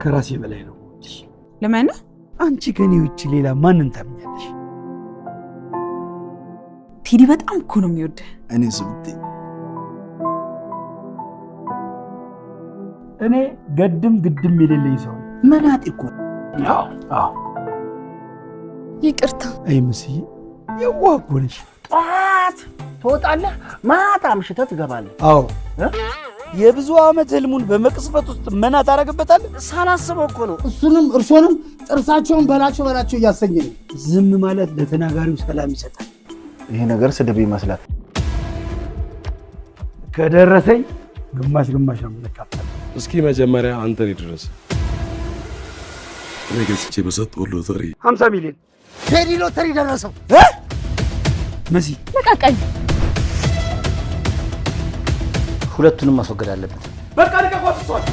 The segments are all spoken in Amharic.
ከራሴ በላይ ነው። ለምን አንቺ ከኔ ውጪ ሌላ ማንን ታምኛለሽ? ቴዲ በጣም እኮ ነው የሚወድህ። እኔ ስብቴ እኔ ገድም ግድም የሌለኝ ሰው መናጢ እኮ አዎ ይቅርታ አይ መስዬ የዋህ እኮ ነሽ። ጠዋት ትወጣለህ ማታ አምሽተህ ትገባለህ። አዎ የብዙ ዓመት ህልሙን በመቅስፈት ውስጥ መና ታረጋግበታለህ። ሳላስበው እኮ ነው። እሱንም እርሶንም ጥርሳቸውን በላቸው እያሰኘኝ ነው። ዝም ማለት ለተናጋሪው ሰላም ይሰጣል። ይሄ ነገር ስድብ ይመስላል። ከደረሰኝ ግማሽ ግማሽ ነው የምንካፈል። እስኪ መጀመሪያ አንተን ይድረስ። እኔ ገዝቼ በሰጠው ሎተሪ 50 ሚሊዮን ቴዲ ሎተሪ ደረሰው። መሲ ለቃቀኝ። ሁለቱንም ማስወገድ አለበት። በቃ ልቀቋት። እሷን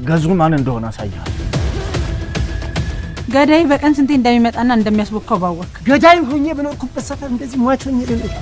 ገዙ ማን እንደሆነ አሳያለሁ። ገዳይ በቀን ስንቴ እንደሚመጣና እንደሚያስቦካው ባወቅ። ገዳይ ሆኜ በኖርኩበት ሰፈር እንደዚህ ሟች ሆኜ ልኖር?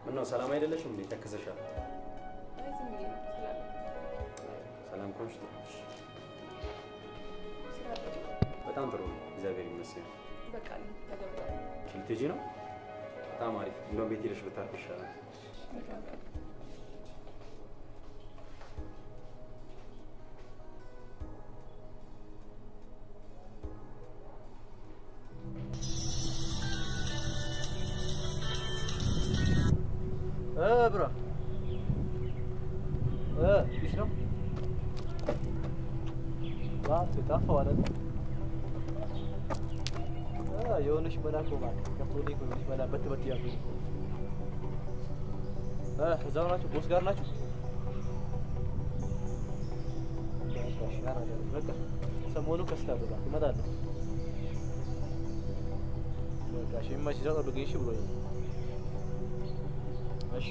ምነው ሰላም አይደለሽም እንዴ? ተከሰሻል? ሰላም ኮንሽ? በጣም ጥሩ ነው፣ እግዚአብሔር ይመስገን። በቃ ልትሄጂ ነው? በጣም አሪፍ። እንደውም ቤት ሄደሽ ብታርፍ ይሻላል። ብራ እሺ ነው ዋት ታፋው አይደል? የሆነሽ መላክ ማለት ከፖሊ የሆነሽ መላክ በትበት ያዙ እዛው ናችሁ? ቦስ ጋር ናችሁ? በቃ ሰሞኑ ከስታበላ ትመጣለህ። በቃ ሽማሽ ይዛው ጠብቀኝ እሺ ብሎኝ እሺ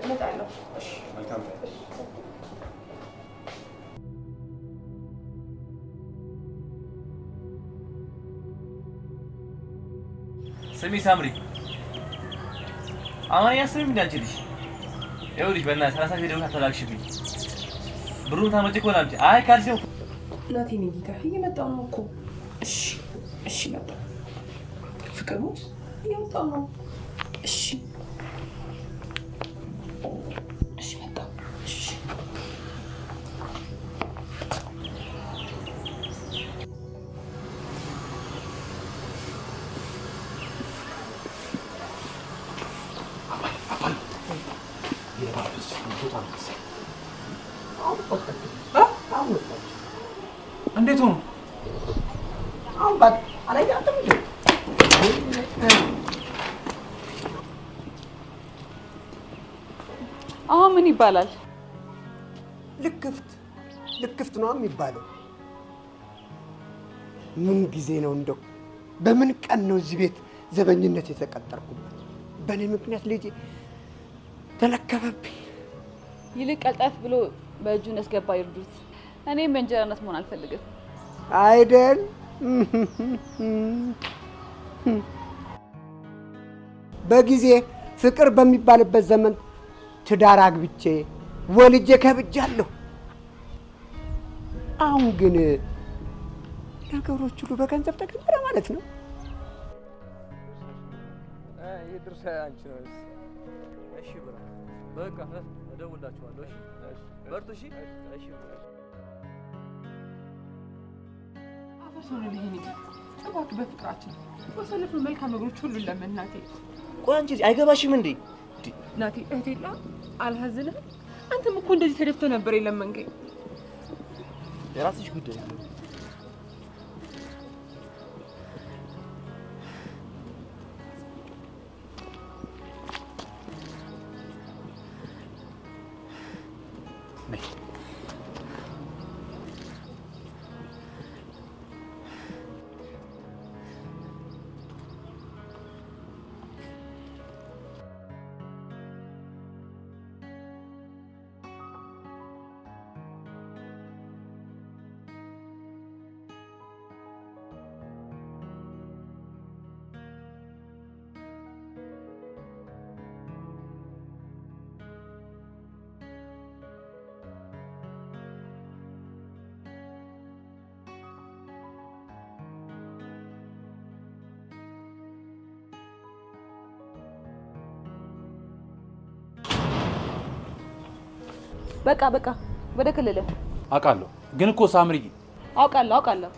እመጣለሁ። እሺ መልካም ነው። ስሚ ሳምሪ አማርኛ ስሚ እንዳንችልሽ ይኸውልሽ በእናትሽ 30 ሺህ ደውል አተላልሽብኝ ብሩን ታመጪ እኮ ላምጪ አይ ካልሽው እናቴ ነኝ ጌታ እየመጣሁ ነው እኮ እሺ መጣ ፍቅር ሞት እየመጣሁ ነው እሺ መጣ እሺ እንዴት ሆኖ አምባት አላያትም እንዴ አሁን ምን ይባላል? ልክፍት ነው የሚባለው። ምን ጊዜ ነው እንደው በምን ቀን ነው እዚህ ቤት ዘበኝነት የተቀጠርኩበት? በእኔ ምክንያት ልጄ ተለከፈብኝ። ይልቅ ቀልጣፍ ብሎ በእጁን ያስገባ ይርዱት። እኔም በእንጀራነት መሆን አልፈልግም። አይደል በጊዜ ፍቅር በሚባልበት ዘመን ትዳር አግብቼ ወልጄ ከብጃለሁ። አሁን ግን ነገሮች ሁሉ በገንዘብ ተቀየረ ማለት ነው። ይሄ ድርሻ አንቺ ነው። እሺ ብራ በቃ እደውልላችኋለሁ። እሺ በርቱ። እሺ አፈሰነ ለሄኒ እባክህ በፍቅራችን ወሰለፈ መልካም ነገሮች ሁሉ ለመናቴ ቆይ አንቺ አይገባሽም እንዴ? ናቴ እህቴላ አልሐዝንህም። አንተም እኮ እንደዚህ ተደፍቶ ነበር የለመንከኝ። የራስሽ ጉዳይ በቃ ወደ ክልል አውቃለሁ። ግን እኮ ሳምሪ አውቃለሁ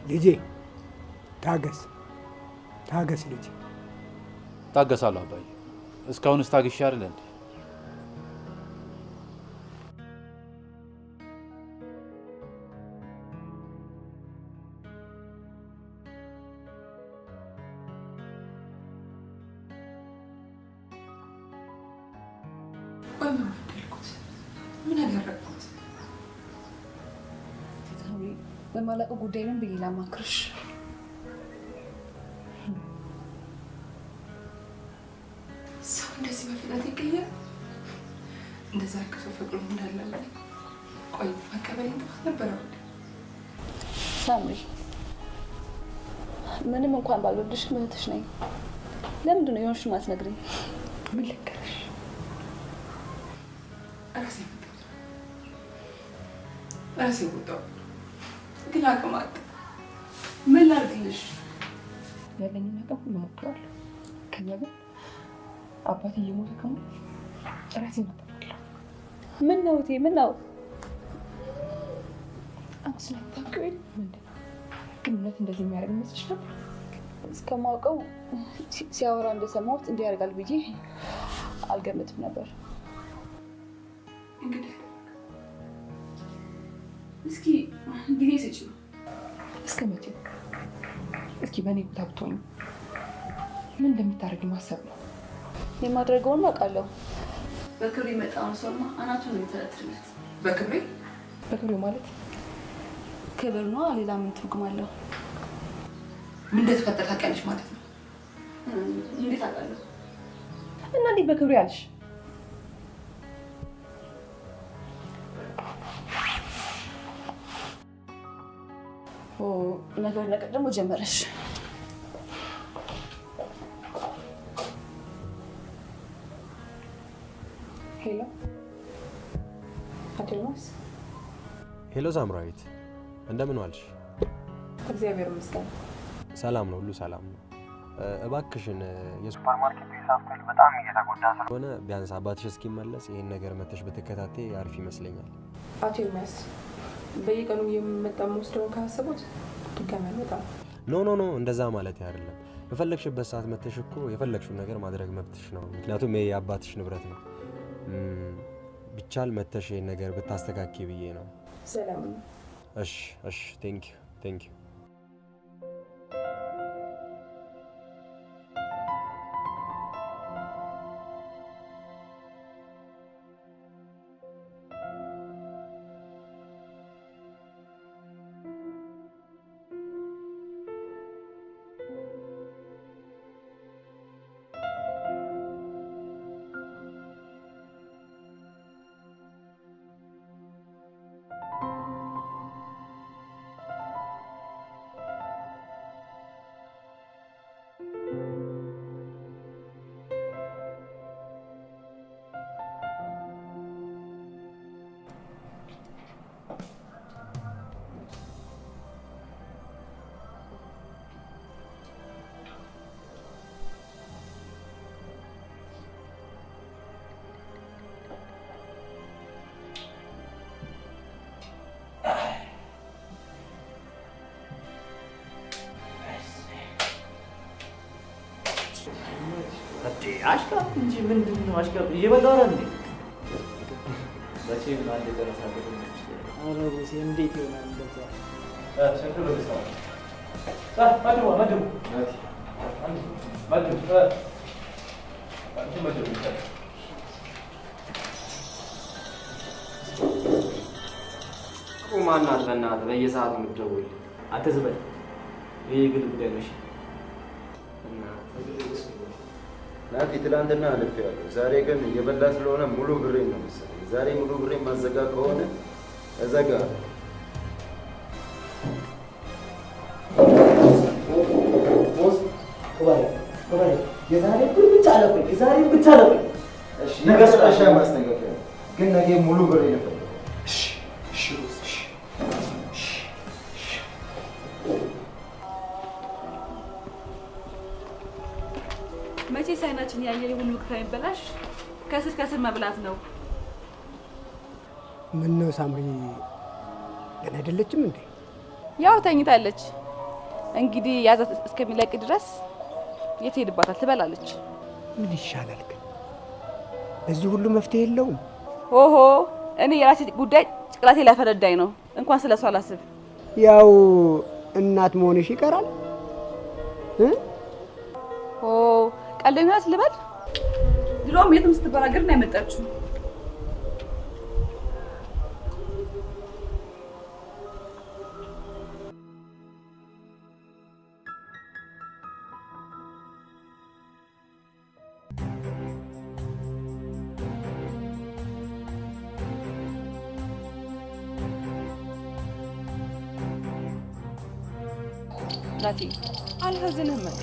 ልጄ ታገስ ልጄ። ታገሳለሁ አባዬ። እስካሁንስ ታግሼ አይደል እንዴ? ምን አደረግኩት? በማላውቀው ጉዳይ ምን ብዬ ላማክርሽ? ሰው እንደዚህ በፍጥነት ይቀየራል? እንደዛ ከሰ ፍቅሩ እንዳለ ቆይ መቀበል ጥፋት ነበር አይደል? ሳምሪ ምንም እንኳን ባልወድሽ እህትሽ ነኝ። ለምንድን ነው የሆንሽው ማትነግሪኝ? ምን ልንገርሽ? ራሴ ወጣሁ ግን አቅም አጣሁ። ምን ላድርግልሽ? ያለኝን ነገር ሁሉ ሞክራለሁ። ከዛ ግን አባቴ እየሞተ ከሞት ራሴ ማጠፋለሁ። ምን ነው እቴ? ምን ነው አንቺ ስለታውቂው ምንድን ነው ግን እውነት እንደዚህ የሚያደርግ መስልሽ ነበር? እስከማውቀው ሲያወራ እንደሰማሁት እንዲያደርጋል ብዬ አልገምትም ነበር። እንግዲህ እስኪ ጊዜ ስጪው። እስከ መቼ? እስኪ በእኔ ቦታ ብትሆኝ ምን እንደምታደርጊ ማሰብ ነው። የማድረገውን አውቃለሁ። በክብሬ የመጣውን ሰውማ አናቱን ነው የተለትለት። በክብሬ? በክብሬ ማለት ክብር ነው። ሌላ ምን ትርጉም አለው? ምን እንደተፈጠረ ታውቂያለሽ ማለት ነው? እንዴት አውቃለሁ? እና እንዴት በክብር ያልሽ? ነገር ደግሞ ጀመረሽ። ሄሎ አቶ ዮናስ። ሄሎ ሳምራዊት፣ እንደምን ዋልሽ? እግዚአብሔር ይመስገን ሰላም ነው፣ ሁሉ ሰላም ነው። እባክሽን የሱፐርማርኬት ሂሳብ በጣም እየተጎዳ ስለሆነ ቢያንስ አባትሽ እስኪመለስ ይሄን ነገር መተሽ ብትከታተይ አሪፍ ይመስለኛል። አቶ ዮናስ፣ በየቀኑ የምመጣው ወስደውን ካሰቡት ድጋሚ አልመጣም። ኖ እንደዛ ማለት አይደለም። በፈለግሽበት ሰዓት መተሽ እኮ የፈለግሽውን ነገር ማድረግ መብትሽ ነው። ምክንያቱም ይሄ የአባትሽ ንብረት ነው። ቢቻል መተሽ ይሄን ነገር ብታስተካኪ ብዬ ነው። ሰላም። እሺ ቴንክ ዩ አሽካፍ እንጂ ምንድን ነው አሽካፍ? እየበላሁ አይደል እንዴ? መቼም አንድ ደረሳበት ነው። ኧረ ቦሴ እንዴት ይሆናል እንደዛ? ሸክሎ ደስታ ማድቡ ማናት በእናትህ በየሰዓቱ የምትደውል? አንተ ዝም በል። ይሄ የግል ጉዳይ ነው። እሺ ናቲ፣ ትላንትና አልፌያለሁ። ዛሬ ግን እየበላ ስለሆነ ሙሉ ብሬን ነው መሰለኝ። ዛሬ ሙሉ ብሬን ማዘጋ ከሆነ እዘጋ። የዛሬ ብቻ አለፈኝ። ነገ ስላሻ ማስጠንቀቂያ ግን ነገ ሙሉ ብሬን ነው። መቼ ሳይናችን ያየ ሁሉ ከሚበላሽ ከስር መብላት ነው። ምን ነው ሳምሪ ገና አይደለችም እንዴ? ያው ተኝታለች። እንግዲህ ያዛት እስከሚለቅ ድረስ የት ሄድባታል? ትበላለች። ምን ይሻላል ግን? ለዚህ ሁሉ መፍትሄ የለውም? ኦሆ እኔ የራሴ ጉዳይ ጭቅላቴ ላይ ፈረዳኝ ነው። እንኳን ስለሷ አላስብ። ያው እናት መሆንሽ ይቀራል። ኦ ቀልደኛስ ልበል? ድሮም የትም ስትበራገር ነው ያመጣችው። ናቲ አልሀዘንህም እንዴ?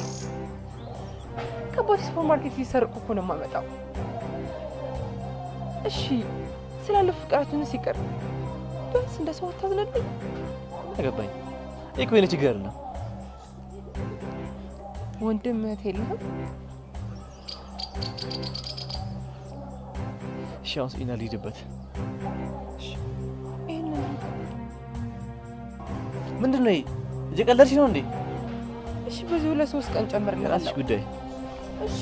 ከቦታ ሱፐርማርኬት ሊሰርቁ እኮ ነው የማመጣው። እሺ ስላለፉ ፍቅራችንን ሲቀር ቢያንስ እንደ ሰው አታዝነልኝ? አገባኝ እኮ የኔ ችግር ነው። ወንድም እህት የለህም? እሺ አሁን ኢና ልሂድበት። ምንድን ነው እየቀለድሽ ነው እንዴ? እሺ በዚህ 2-3 ቀን ጨምርልኝ። ራስሽ ጉዳይ። እሺ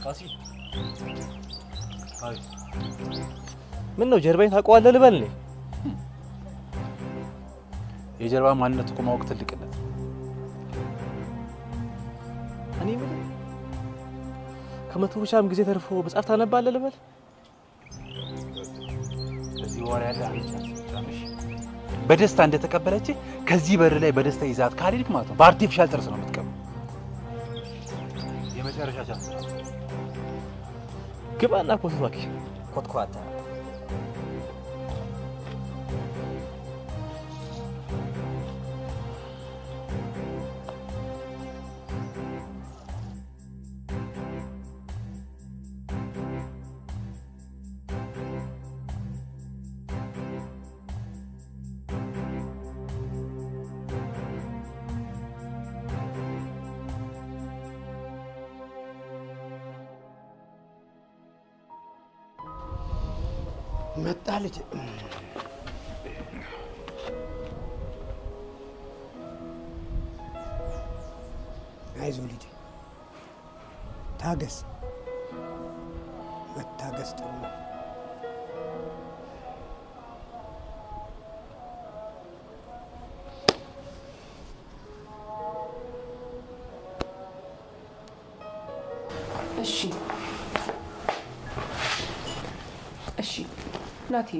ፋሲል ምን ነው ጀርባዬን ታውቀዋለህ ልበል? እኔ የጀርባ ማንነት እኮ ማወቅ ትልቅነት። እኔ ምን ከመቶ ሺህም ጊዜ ተርፎ መጽሐፍ ታነባለህ ልበል? ስለዚህ ወሬ ያለ አንቺ በደስታ እንደተቀበለች ከዚህ በር ላይ በደስታ ይዛት ካልሄድክ ማለት ነው በአርቲፊሻል ጥርስ ነው የምትቀበለው። የመጨረሻ ቻንስ ግባና ኮትኳኪ ኮትኳታ መጣ ልጅ። አይዞህ ልጅ ታገስ። መታገስ ጥሩ ነው። እሺ ናቲ፣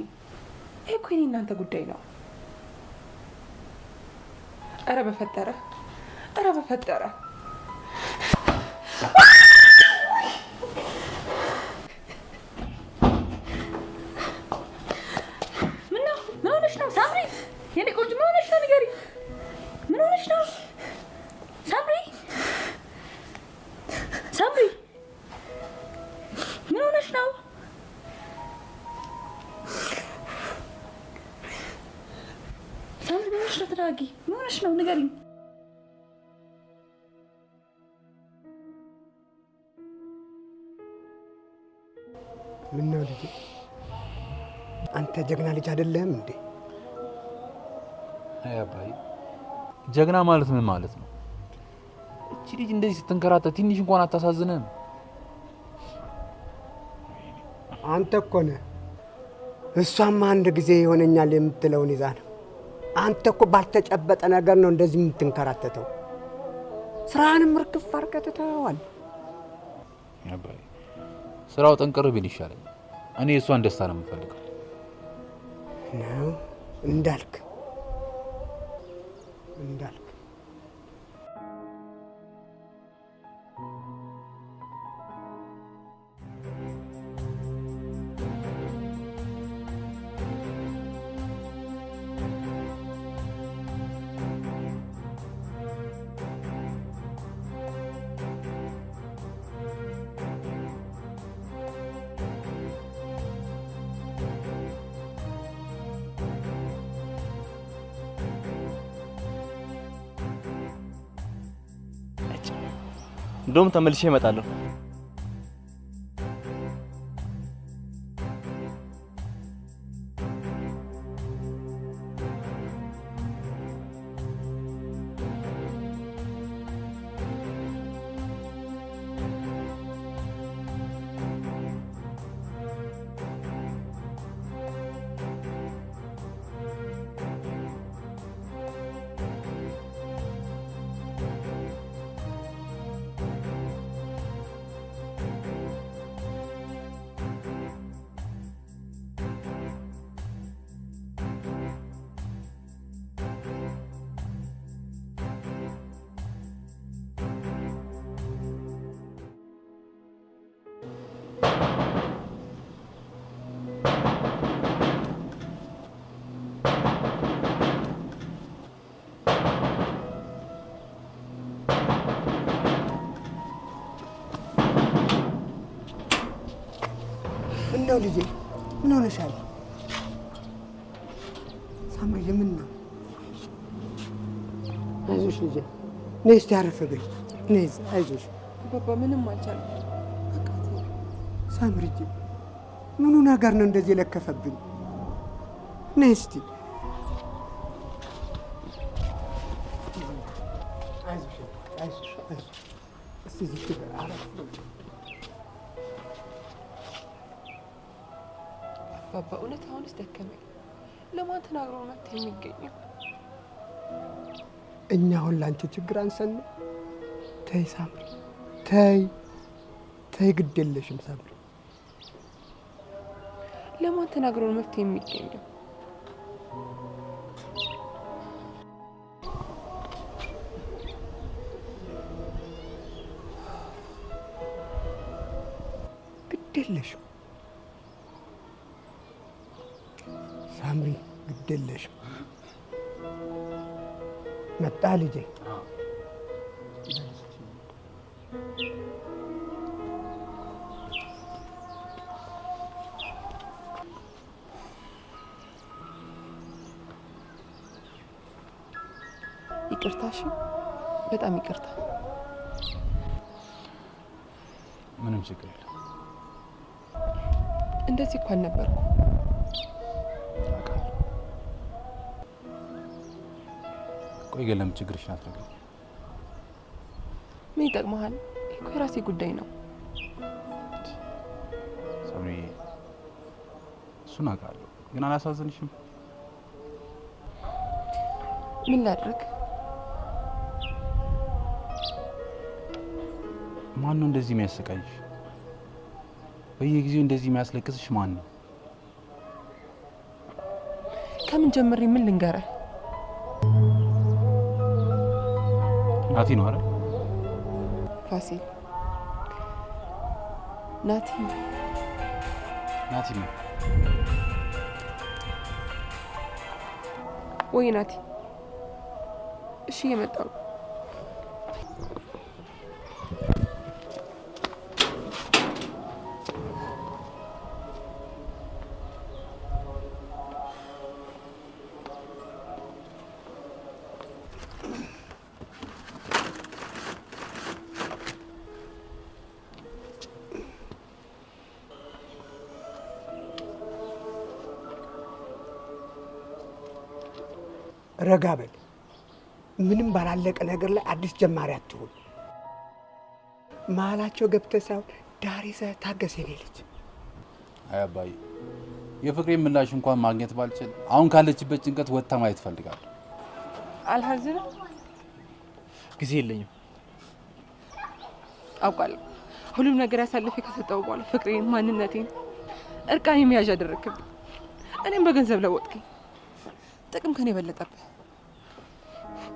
ይሄ እኮ የእኔ እናንተ ጉዳይ ነው። ኧረ በፈጠረ ምን ሆነሽ ነው ሳምሪ? የኔ ቆንጆ ምን ሆነሽ ነው? ንገሪኝ። ምን ሆነሽ ነው ሳምሪ? ምን ሆነሽ ነው? ሳምሪ ምን ሆነሽ ነው? ተረጋጊ። ምን ሆነሽ ነው? ንገሪኝ። ምን ነው ልጅ? አንተ ጀግና ልጅ አይደለህም እንዴ? አይ አባዬ፣ ጀግና ማለት ምን ማለት ነው? እቺ ልጅ እንደዚህ ስትንከራተት ትንሽ እንኳን አታሳዝንም? አንተ እኮ ነህ እሷም አንድ ጊዜ ይሆነኛል የምትለውን ይዛ ነው። አንተ እኮ ባልተጨበጠ ነገር ነው እንደዚህ የምትንከራተተው። ስራህንም እርግፍ አድርገህ ትተኸዋል። አባዬ፣ ስራው ጠንቅር ቢል ይሻላል። እኔ እሷን ደስታ ነው የምፈልገው። ነው እንዳልክ እንደውም ተመልሼ እመጣለሁ። ምነው ልጄ ምን ሆነሻል? ሳምሪ ምን ነው? አይዞሽ ልጄ ነይ እስቲ አረፍ በይ። ነይ አይዞሽ። ባባ ምንም አልቻልኩም። ሳምሪ ምኑ ነገር ነው እንደዚህ የለከፈብኝ? ነይ እስቲ አይዞሽ። እስቲ እዚህ አረፍ በይ። ባባ እውነት አሁንስ ደከመኝ። ለማን ተናግሮ መፍትሄ የሚገኘው? እኛ አሁን ላንቺ ችግር አንሰን። ተይ ሳምሪ ተይ ግድ የለሽም ሳምሪ። ለማን ተናግሮ ነው መፍትሄ የሚገኘው? ግድ የለሽም ሳምሪ፣ ግድ የለሽም። መጣ ልጄ። ይቅርታሽ፣ በጣም ይቅርታ። ምንም ችግር የለም። እንደዚህ እኮ አልነበርኩ። ቆይ ግን ለምን ችግርሽን አትነግሪኝ? ምን ይጠቅመሃል? ይሄ እኮ የራሴ ጉዳይ ነው። ሳምሪ፣ እሱን አውቃለሁ፣ ግን አላሳዝንሽም? ምን ላድርግ? ማን ነው እንደዚህ የሚያሰቃይሽ? በየጊዜው እንደዚህ የሚያስለቅስሽ ማን ነው? ከምን ጀምሬ ምን ልንገርህ? ናቲ ነው አይደል? ፋሲል። ናቲ ነው ወይ? ናቲ፣ እሺ እየመጣሁ ነው። ረጋ በል። ምንም ባላለቀ ነገር ላይ አዲስ ጀማሪ አትሁን። መሀላቸው ገብተህ ሳይሆን ዳር ይዘህ ታገስ የኔ ልጅ። አይ አባዬ፣ የፍቅሬን ምላሽ እንኳን ማግኘት ባልችል አሁን ካለችበት ጭንቀት ወጥታ ማየት እፈልጋለሁ። አልሐዝንም። ጊዜ የለኝም። አውቃለሁ። ሁሉም ነገር ያሳልፌ ከሰጠው በኋላ ፍቅሬን፣ ማንነቴን እርቃን የሚያዥ አደረክብኝ። እኔም በገንዘብ ለወጥከኝ። ጥቅም ከኔ በለጠብህ።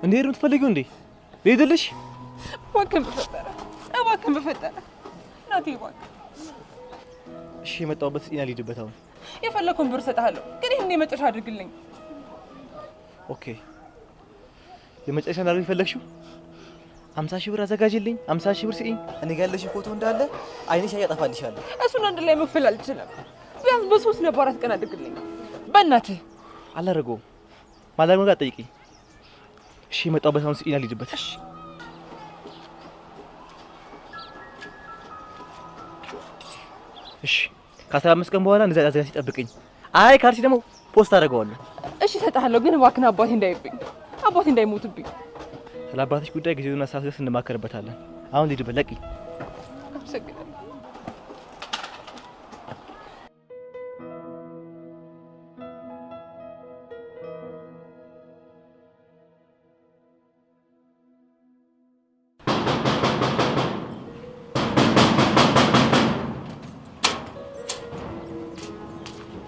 እንዴ ነው የምትፈልጊው እንዴ? ልሄድልሽ? እባክህን በፈጠረ ናቴ እባክህ። እሺ የመጣሁበት ስጤና ልሂድበት። አሁን የፈለኩን ብር እሰጥሃለሁ፣ ግን ይሄን የመጨረሻ አድርግልኝ። ኦኬ፣ የመጨረሻ እንዳደርግ የፈለግሽው 50 ሺህ ብር አዘጋጅልኝ። 50 ሺህ ብር ስጪኝ። እኔ ጋር ያለሽ ፎቶ እንዳለ አይንሽ ያጠፋልሻለሁ። እሱን አንድ ላይ መክፈል አልችልም። ቢያንስ በ3 ለ4 ቀን አድርግልኝ በእናትህ። አላደርገውም። ማላደርገው ጋር ጠይቂኝ። እሺ የመጣሁበት አሁን ስጤና ልሂድበት። እሺ እሺ፣ ከ15 ቀን በኋላ እንደዛ አዘጋጅ ጠብቅኝ። አይ ካልሲ ደግሞ ፖስት አደርገዋለሁ። እሺ እሰጥሃለሁ፣ ግን እባክህን አባቴ እንዳይብኝ፣ አባቴ እንዳይሞትብኝ። ስለ አባትሽ ጉዳይ ጊዜውና ሰዓት ድረስ እንማከርበታለን። አሁን ልሂድበት። ለቂ አመሰግናለሁ።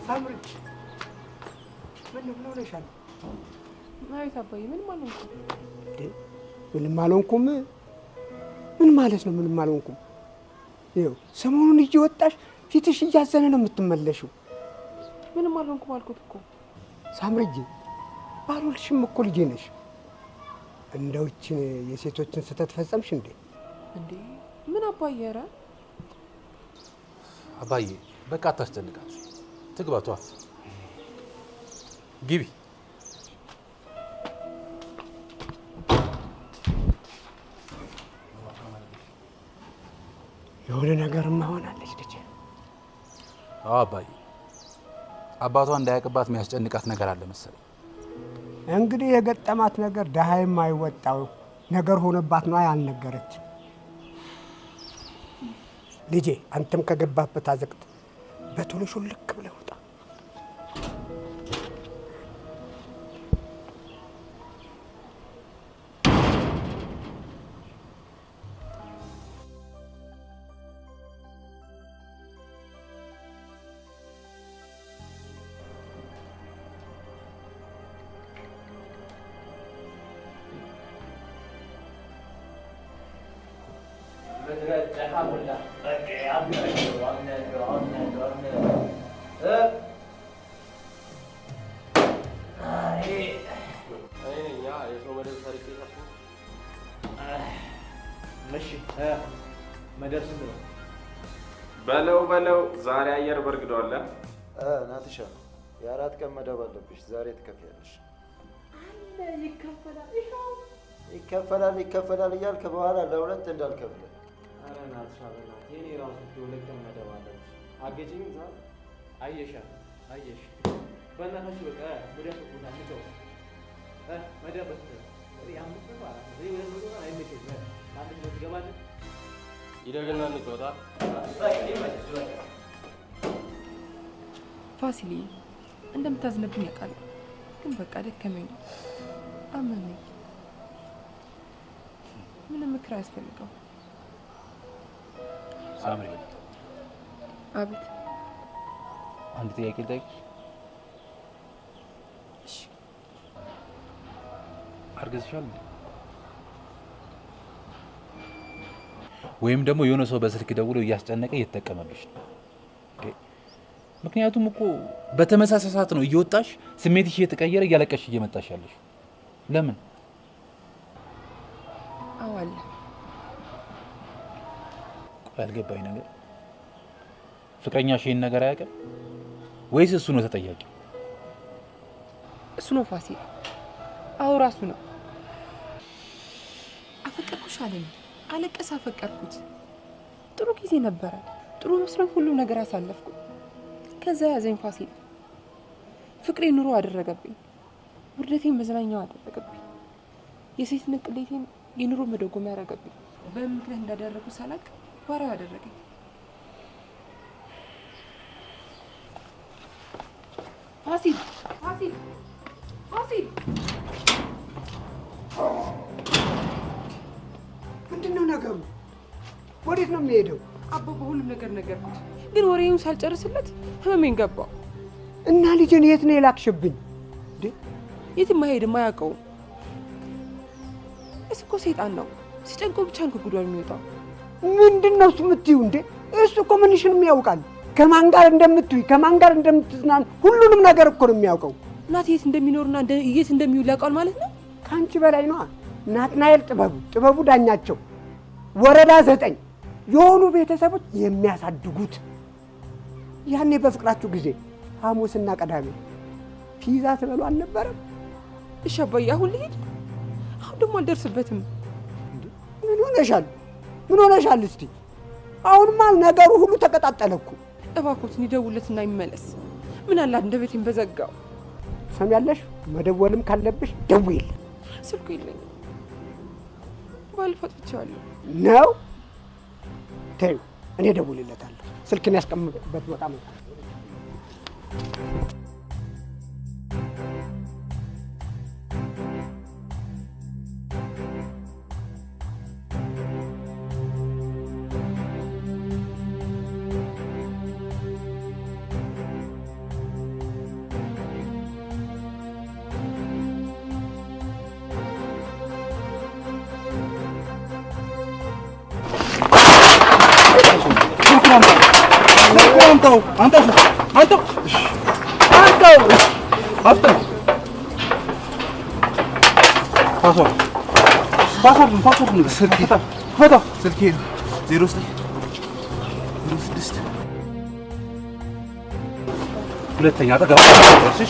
ሳምሪ፣ ምን ሆነሻል? አቤት አባዬ፣ ምንም አልሆንኩም። ምንም አልሆንኩም? ምን ማለት ነው ምንም አልሆንኩም? ይኸው ሰሞኑን እየወጣሽ ፊትሽ እያዘነ ነው የምትመለሽው። ምንም አልሆንኩም አልኩት እኮ። ሳምሪዬ፣ ባልወልድሽም እኮ ልጄ ነሽ። እንደው ይህችን የሴቶችን ስህተት ፈጸምሽ እንዴ? እንዴ ምን አባዬ? ኧረ አባዬ በቃ አታስጨንቃት። ትግባቷ ግቢ። የሆነ ነገርማ ሆናለች ልጄ። አዎ አባዬ፣ አባቷ እንዳያውቅባት የሚያስጨንቃት ነገር አለ መሰለኝ። እንግዲህ የገጠማት ነገር ደሃ የማይወጣው ነገር ሆነባት ነው ያልነገረች። ልጄ አንተም ከገባበት አዘቅት በቶሎ ሹልክ ብለህ ውጣ። በለው ዛሬ አየር በርግዷል። ናትሻ የ4 ቀን መደብ አለብሽ። ዛሬ ትከፍያለሽ። ይከፈላል እያልክ በኋላ ለሁለት እንዳልከፍል። ኧረ ናትሻ በእናትህ የኔ ራሱ የ2 ቀን መደብ አለብሽ። አገጭኝ ዛ አየሽ በእናታችሁ በቃ ወዲያ ቦታ ንጨው መደብ ያምጥ ማለት ነው። ይሄ ወደ ቦታ አይመችም። አንድ ነው ትገባለህ። ይደግና እንጫወታ ፋሲሊ እንደምታዝነብኝ ያውቃለሁ፣ ግን በቃ ደከመኝ፣ አመመኝ። ምንም ምክር አያስፈልገው። ሳምሪ፣ አቤት። አንድ ጥያቄ ልጠይቅሽ? እሺ። አርገዝሻል እንዴ? ወይም ደግሞ የሆነ ሰው በስልክ ደውሎ እያስጨነቀ እየተጠቀመብሽ ነው? ምክንያቱም እኮ በተመሳሳይ ሰዓት ነው እየወጣሽ ስሜትሽ እየተቀየረ እያለቀሽ እየመጣሽ ያለሽ። ለምን? አዋለ ቆይ ያልገባኝ ነገር ፍቅረኛሽ ይሄን ነገር አያውቅም ወይስ እሱ ነው ተጠያቂ? እሱ ነው ፋሲል። አዎ ራሱ ነው። አፈቀርኩሽ አለኝ፣ አለቀስ። አፈቀርኩት። ጥሩ ጊዜ ነበረ። ጥሩ መስሎኝ ሁሉ ነገር አሳለፍኩ። ከዛ ያዘኝ ፋሲል። ፍቅሬ ኑሮ አደረገብኝ፣ ውርደቴን መዝናኛው አደረገብኝ፣ የሴትነት ቅሌቴን የኑሮ መደጎሚያ ያደረገብኝ። በምን ምክንያት እንዳደረጉ ሳላቅ ባሪያው አደረገኝ። ፋሲል ፋሲል ፋሲል! ምንድን ነው ነገሩ? ወዴት ነው የሚሄደው? አቦ በሁሉም ነገር ነገርኩት፣ ግን ወሬውን ሳልጨርስለት ህመሜን ገባው። እና ልጅን የት ነው የላክሽብኝ? የትም አይሄድም፣ አያውቀውም። እሱ እኮ ሰይጣን ነው። ሲጨንቀው ብቻ ነው ከጉዷል የሚወጣው። ምንድን ነው እሱ የምትይው እንዴ? እሱ እኮ ምንሽንም ያውቃል። ከማን ጋር እንደምትውይ፣ ከማን ጋር እንደምትዝናን ሁሉንም ነገር እኮ ነው የሚያውቀው። እናት የት እንደሚኖርና የት እንደሚውል ያውቃል ማለት ነው። ከአንቺ በላይ ነዋ። ናትናኤል ጥበቡ ዳኛቸው ወረዳ 9 የሆኑ ቤተሰቦች የሚያሳድጉት። ያኔ በፍቅራችሁ ጊዜ ሐሙስና ቅዳሜ ፒዛ ትበሉ አልነበረም? እሺ አባዬ፣ አሁን ልሂድ? አሁን ደግሞ አልደርስበትም። ምን ሆነሻል? እስቲ አሁንማ ነገሩ ሁሉ ተቀጣጠለ እኮ። እባክዎትን ይደውልለትና ይመለስ። ምን አላት እንደ ቤቴን በዘጋው። ሰሚያለሽ? መደወልም ካለብሽ ደውይልኝ። ስልኩ የለኝም፣ ባለፈው አጥፍቼዋለሁ ነው። ተይው፣ እኔ ደውልለታለሁ። ስልክን ያስቀምጥበት ቦታ ነው። ስልኬ 0906 ሁለተኛ አጠገብ እሺ።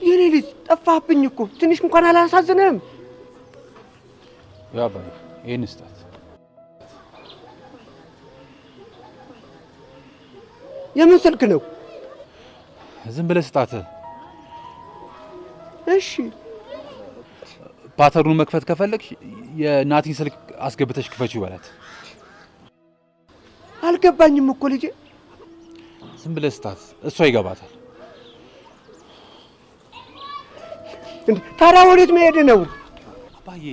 የኔ ልጅ ጠፋብኝ እኮ። ትንሽ እንኳን አላሳዝንም? ያ ባይ ይሄን ስጣት። የምን ስልክ ነው? ዝም ብለህ ስጣት። እሺ። ፓተርኑን መክፈት ከፈለግሽ የናቲን ስልክ አስገብተሽ ክፈቺው በላት። አልገባኝም እኮ ልጄ። ዝም ብለህ ስታት፣ እሷ ይገባታል። ታዲያ ወዴት መሄድ ነው? አባዬ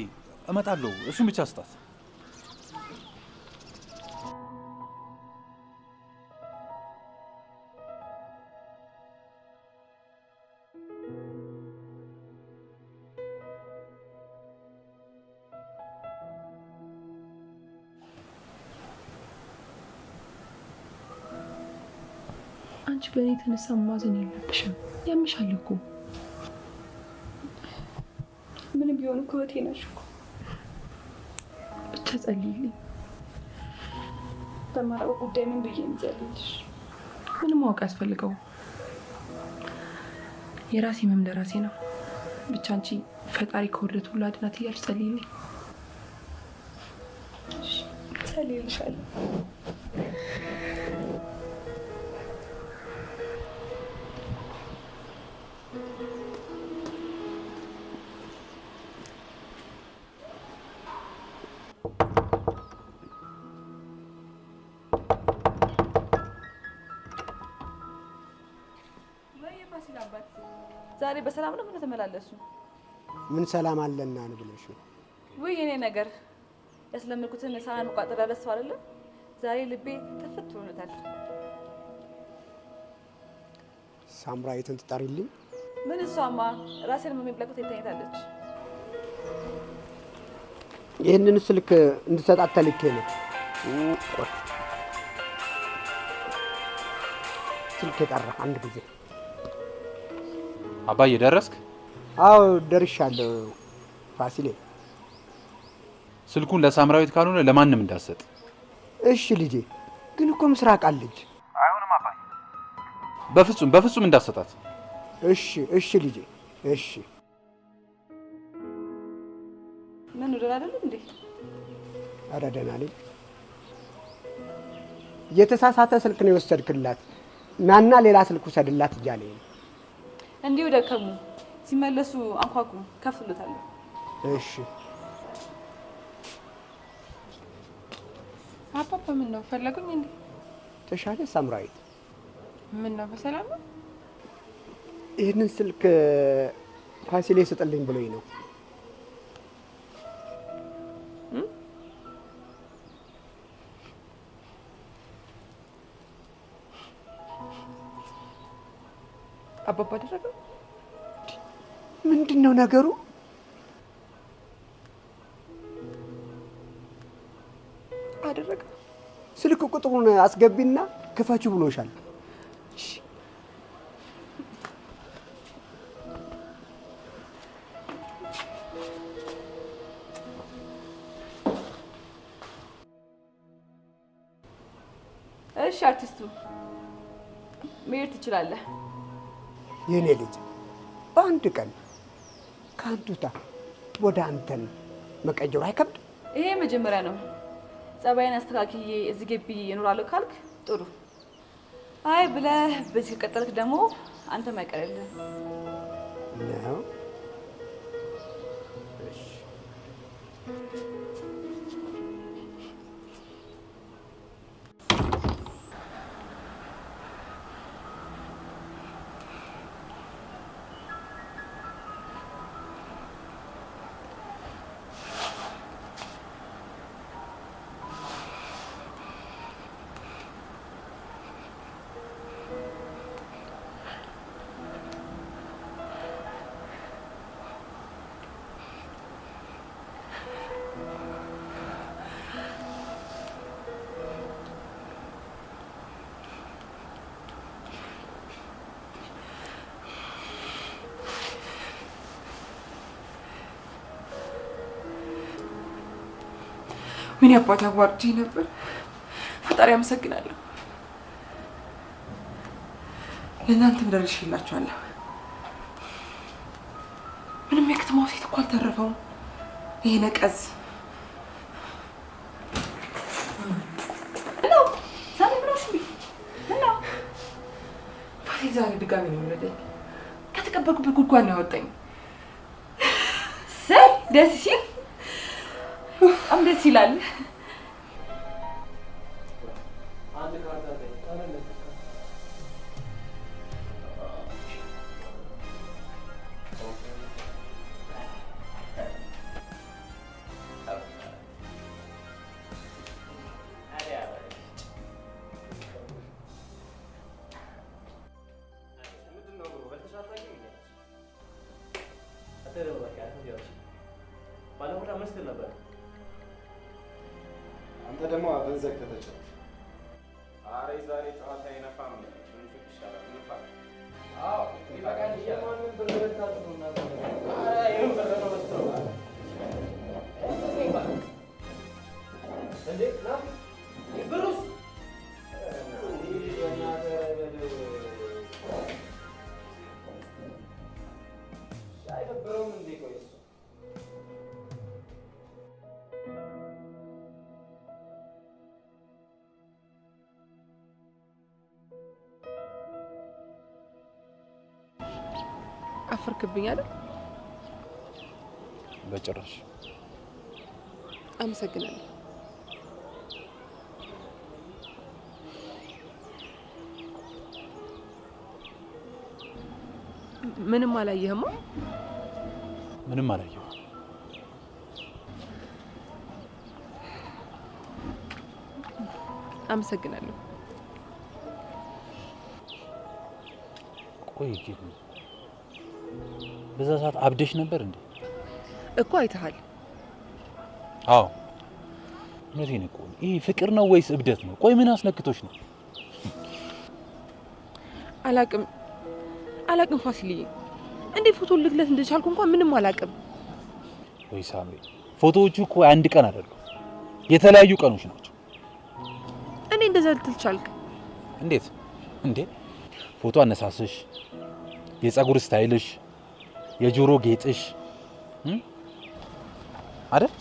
እመጣለሁ፣ እሱን ብቻ ስታት። አንቺ በእኔ የተነሳ ማዘን የለብሽም። ያምሻል እኮ ምንም ቢሆን እኮ እህቴ ነሽ እኮ። ብቻ ጸልይልኝ። በማረው ጉዳይ ምን ብዬ እንጸልይልሽ? ምንም ማወቅ ያስፈልገው የራሴ ህመም ለራሴ ነው። ብቻ አንቺ ፈጣሪ ከወደት ሁሉ አድናት እያልሽ ጸልይልኝ። እሺ ጸልይልሻለሁ። ዛሬ በሰላም ነው? ምን ተመላለሱ? ምን ሰላም አለና ነው ብለሽ ነው? ወይ የኔ ነገር ያስለምኩትን ሳህን መቋጠር አለሰው አይደለ? ዛሬ ልቤ ተፈት ሆኖታል። ሳምራዊትን ትጠሪልኝ? ምን እሷማ ራሴን የሚብላኩት ይተኛታለች። ይህንን ስልክ እንድሰጣት ተልኬ ነው። ስልክ የጠራ አንድ ጊዜ። አባዬ ደረስክ? አዎ ደርሻለሁ ፋሲሌ። ስልኩን ለሳምራዊት ካልሆነ ለማንም እንዳሰጥ። እሺ ልጄ፣ ግን እኮ ምስራቅ አለች። አይሆንም አባዬ፣ በፍጹም እንዳሰጣት። እሺ ልጄ፣ እሺ። ምን ወደላ አይደለም እንዴ? ኧረ ደህና ነኝ። የተሳሳተ ስልክ ነው የወሰድክላት። ናና ሌላ ስልክ ውሰድላት እያለኝ ነው። እንዲሁ ደከሙ። ሲመለሱ አንኳኩ፣ ከፍሉታለሁ። እሺ። አባባ ምን ነው ፈለጉኝ እንዴ? ተሻለ ሳምራዊት? ምን ነው በሰላም ነው? ይህንን ስልክ ፋሲሌ ስጥልኝ ብሎኝ ነው። አባባ አደረገው? ምንድን ነው ነገሩ? አደረገ። ስልክ ቁጥሩን አስገቢና ክፈችው ብሎሻል። እሺ አርቲስቱ መሄድ ትችላለህ። የኔ ልጅ በአንድ ቀን ከአንቱታ ወደ አንተን መቀየሩ አይከብድ? ይሄ መጀመሪያ ነው። ጸባይን አስተካክዬ እዚህ ግቢ እኖራለሁ ካልክ ጥሩ። አይ ብለህ በዚህ ከቀጠልክ ደግሞ አንተ ማይቀርልህ ነው። ምን ያባታ ዋርጂ ነበር። ፈጣሪ አመሰግናለሁ። ለእናንተም ደርሼላችኋለሁ። ምንም የከተማው ሴት እኮ አልተረፈውም። ይሄ ነቀዝ ነው። ዛሬ ብሎሽ ነው። ፋሲል ዛሬ ድጋሚ ነው የወለደኝ። ከተቀበልኩበት ጉድጓድ ነው ያወጣኝ። ደስ ሲል በጣም ደስ ይላል። አንድ ካርታ አንተ ደግሞ አፈን ዘግተህ ተጫወት። ኧረ ዛሬ ጨዋታ አይነፋም። ምን ፍቅ ይሻላል? ንፋ። አዎ ይበቃል። የማንም ብር ልታጥፉና ኧረ ይሄን ብር ነው መስጠው እንዴ ና ብሩስ አይደብረውም እንዴ? ቆይ እሱ አፈርክብኝ አይደል? በጭራሽ። አመሰግናለሁ። ምንም አላየህማ? ምንም አላየሁ። አመሰግናለሁ። ቆይ ግን በዛ ሰዓት አብደሽ ነበር እንዴ? እኮ አይተሃል። አዎ እውነቴን እኮ። ይሄ ፍቅር ነው ወይስ እብደት ነው? ቆይ ምን አስነክቶሽ ነው? አላቅም ፋሲልዬ፣ እንዴት ፎቶ ልክለት እንደቻልኩ እንኳን ምንም አላቅም። ወይ ሳምሪ፣ ፎቶዎቹ እኮ አንድ ቀን አይደሉም፣ የተለያዩ ቀኖች ናቸው። እኔ እንደዛ ልትል ቻልክ? እንዴት እንዴ? ፎቶ አነሳስሽ፣ የፀጉር ስታይልሽ፣ የጆሮ ጌጥሽ አይደል?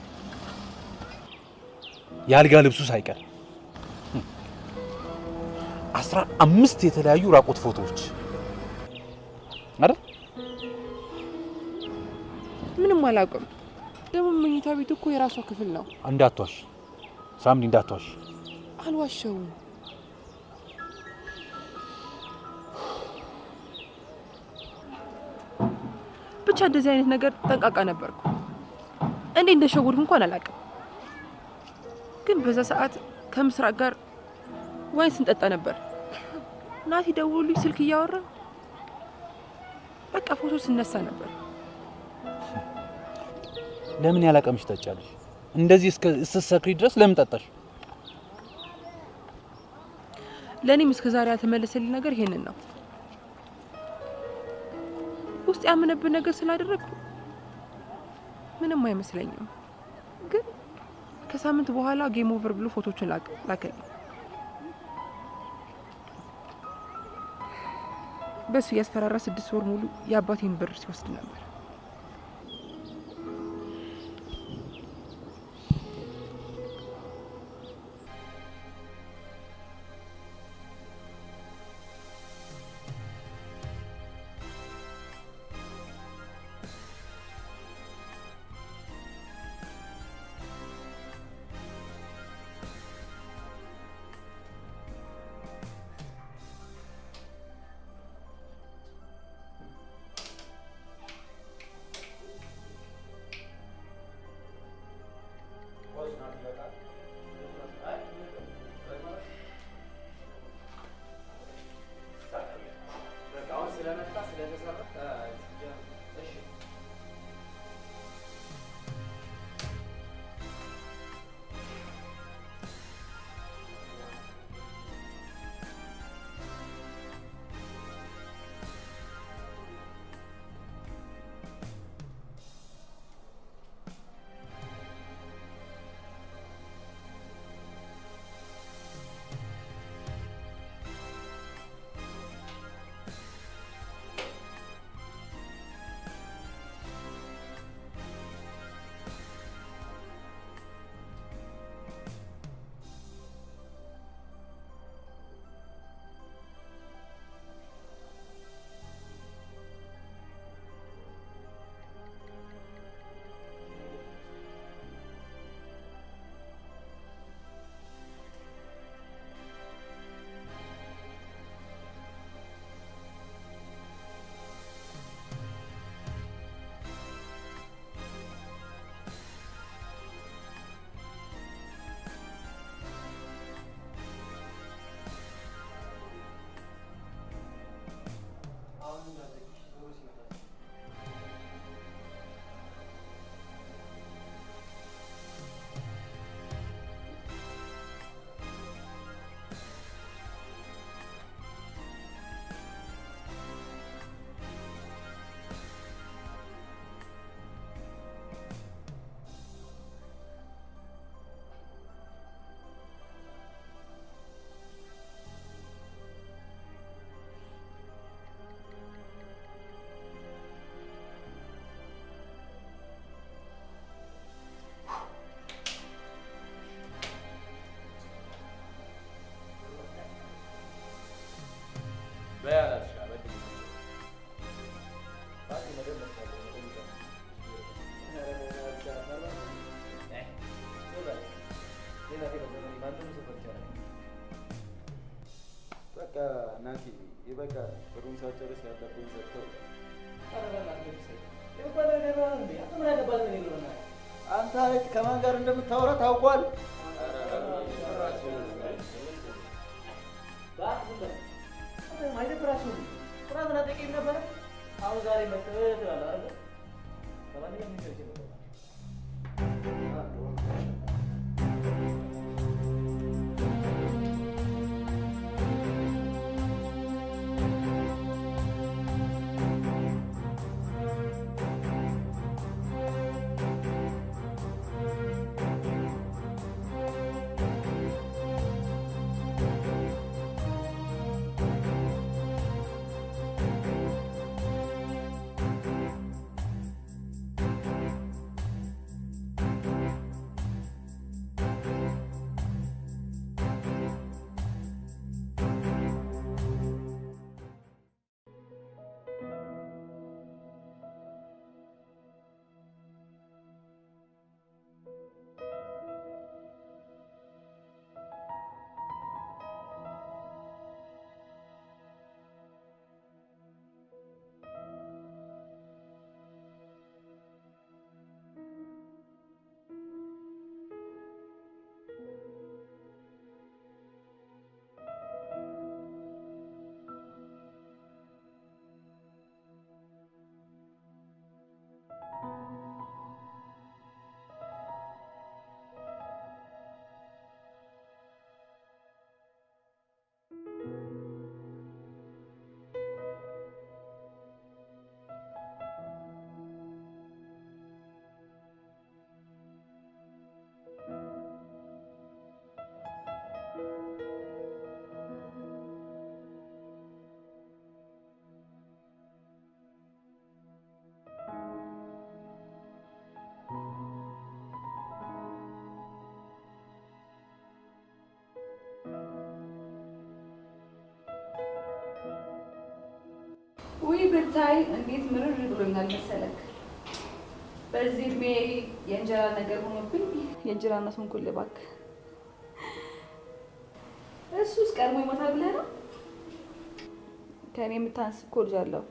የአልጋ ልብሱ ሳይቀር 15 የተለያዩ ራቆት ፎቶዎች አይደል? ምንም አላውቅም። ደግሞ መኝታ ቤቱ እኮ የራሷ ክፍል ነው። እንዳትዋሽ ሳምሪ፣ እንዳትዋሽ። አልዋሸውም። ብቻ እንደዚህ አይነት ነገር ጠንቃቃ ነበርኩ። እንዴ እንደሸወድኩ እንኳን አላውቅም። ግን በዛ ሰዓት ከምስራቅ ጋር ዋይን ስንጠጣ ነበር። ናቲ ደውሎልኝ ስልክ እያወራ በቃ ፎቶ ስነሳ ነበር። ለምን ያላቀምሽ ታጫለሽ? እንደዚህ እስከ ድረስ ለምን ጠጣሽ? ለኔም እስከ ዛሬ ያልተመለሰልኝ ነገር ይሄንን ነው። ውስጥ ያመነብን ነገር ስላደረግኩ ምንም አይመስለኝም። ግን ከሳምንት በኋላ ጌም ኦቨር ብሎ ፎቶቹን ላከልኝ። በሱ ያስፈራራ 6 ወር ሙሉ የአባቴን ብር ሲወስድ ነበር። አንተም ሰፈር ይቻላል። በቃ ናቲ ይበቃል። ብሩን ሳጨርስ ያለብን ዘግተው አንተ አይት ከማን ጋር እንደምታወራ ታውቋል። አይደብራችሁም? ትናንትና ጠቂም ነበረ። አሁን ዛሬ መጥተህ ትላለህ አይደል? ለማንኛውም የሚሰልች ነው። ውይ ብታይ እንዴት ምርር ብሎኛል መሰለክ። በዚህ እድሜ የእንጀራ ነገር ሆኖብኝ የእንጀራ እናት ሆንኩልህ እባክህ። እሱስ ቀድሞ ይሞታል ብለህ ነው? ከእኔ የምታንስ እኮ ልጅ አለው።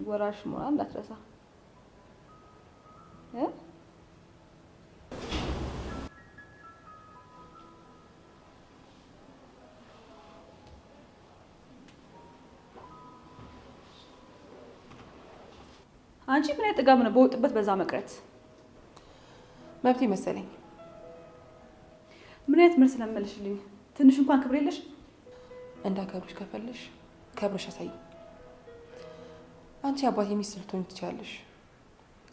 ወራሽ መሆኗን እንዳትረሳ። አንቺ ምን አይነት ጥጋብ ነው በወጥበት በዛ መቅረት? መብቴ መሰለኝ። ምን አይነት መልስ ለመልሽልኝ? ትንሽ እንኳን ክብር የለሽ? እንዳከብርሽ ከፈለሽ ከብርሽ አሳይ። አንቺ አባቴ ሚስት ልትሆኚ ትችያለሽ፣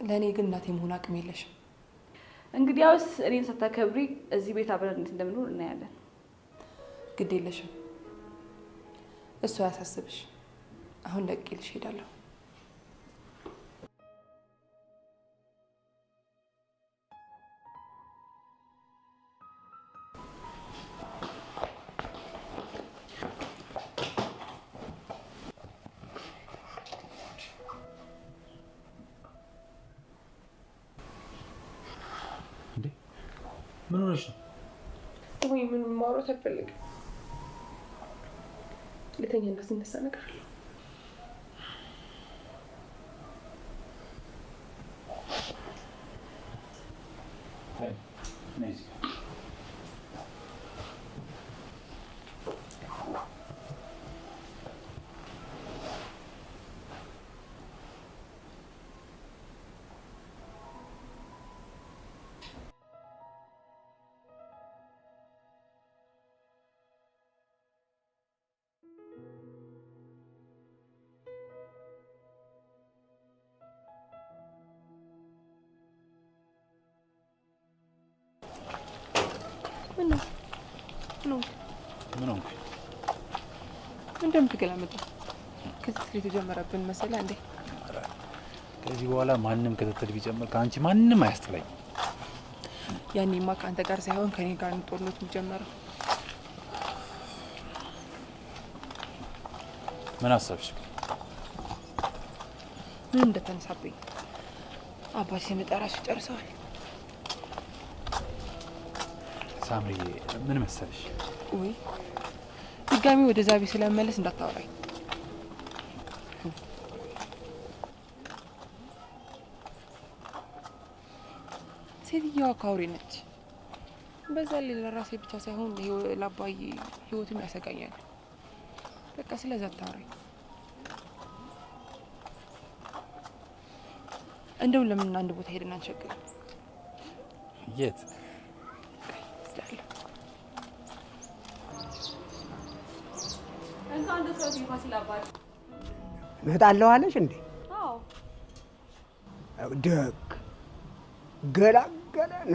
ለእኔ ግን እናቴ መሆን አቅም የለሽም። እንግዲያውስ እኔን ሳታከብሪ እዚህ ቤት አብረን እንዴት እንደምንኖር እናያለን። ግድ የለሽም፣ እሱ አያሳስብሽ። አሁን ለቅቄልሽ እሄዳለሁ። ምን ሆነሽ ነው? ወይ ምን ማውራት አልፈልግም። ለተኛ እንደዚህ ነገር አለ። እንደምትገላመጥ ክትትል የተጀመረብን መሰለህ እንዴ? ከዚህ በኋላ ማንም ክትትል ቢጀምር ከአንቺ ማንም አያስጥለኝ። ያኔማ ከአንተ ጋር ሳይሆን ከኔ ጋር ነው ጦርነቱ የሚጀመረው። ምን አሰብሽ? ምን እንደተነሳብኝ አባቴ ሲመጣ እራሱ ጨርሰዋል። ሳምሪ ምን መሰለሽ? ወይ ድጋሚ ወደ ዛቢ ስለመለስ እንዳታወራኝ። ሴትዮዋ ካውሪ ነች። በዛ ላይ ለራሴ ብቻ ሳይሆን ለአባዬ ህይወትም ያሰጋኛል። በቃ ስለዛ አታወራኝ። እንደው ለምን አንድ ቦታ ሄደን አንሸግር? የት? እንኳን ደስ ያለሽ ፋሲል አባት። እመጣለሁ አለሽ እንዴ? አዎ ደግ ገላገለን።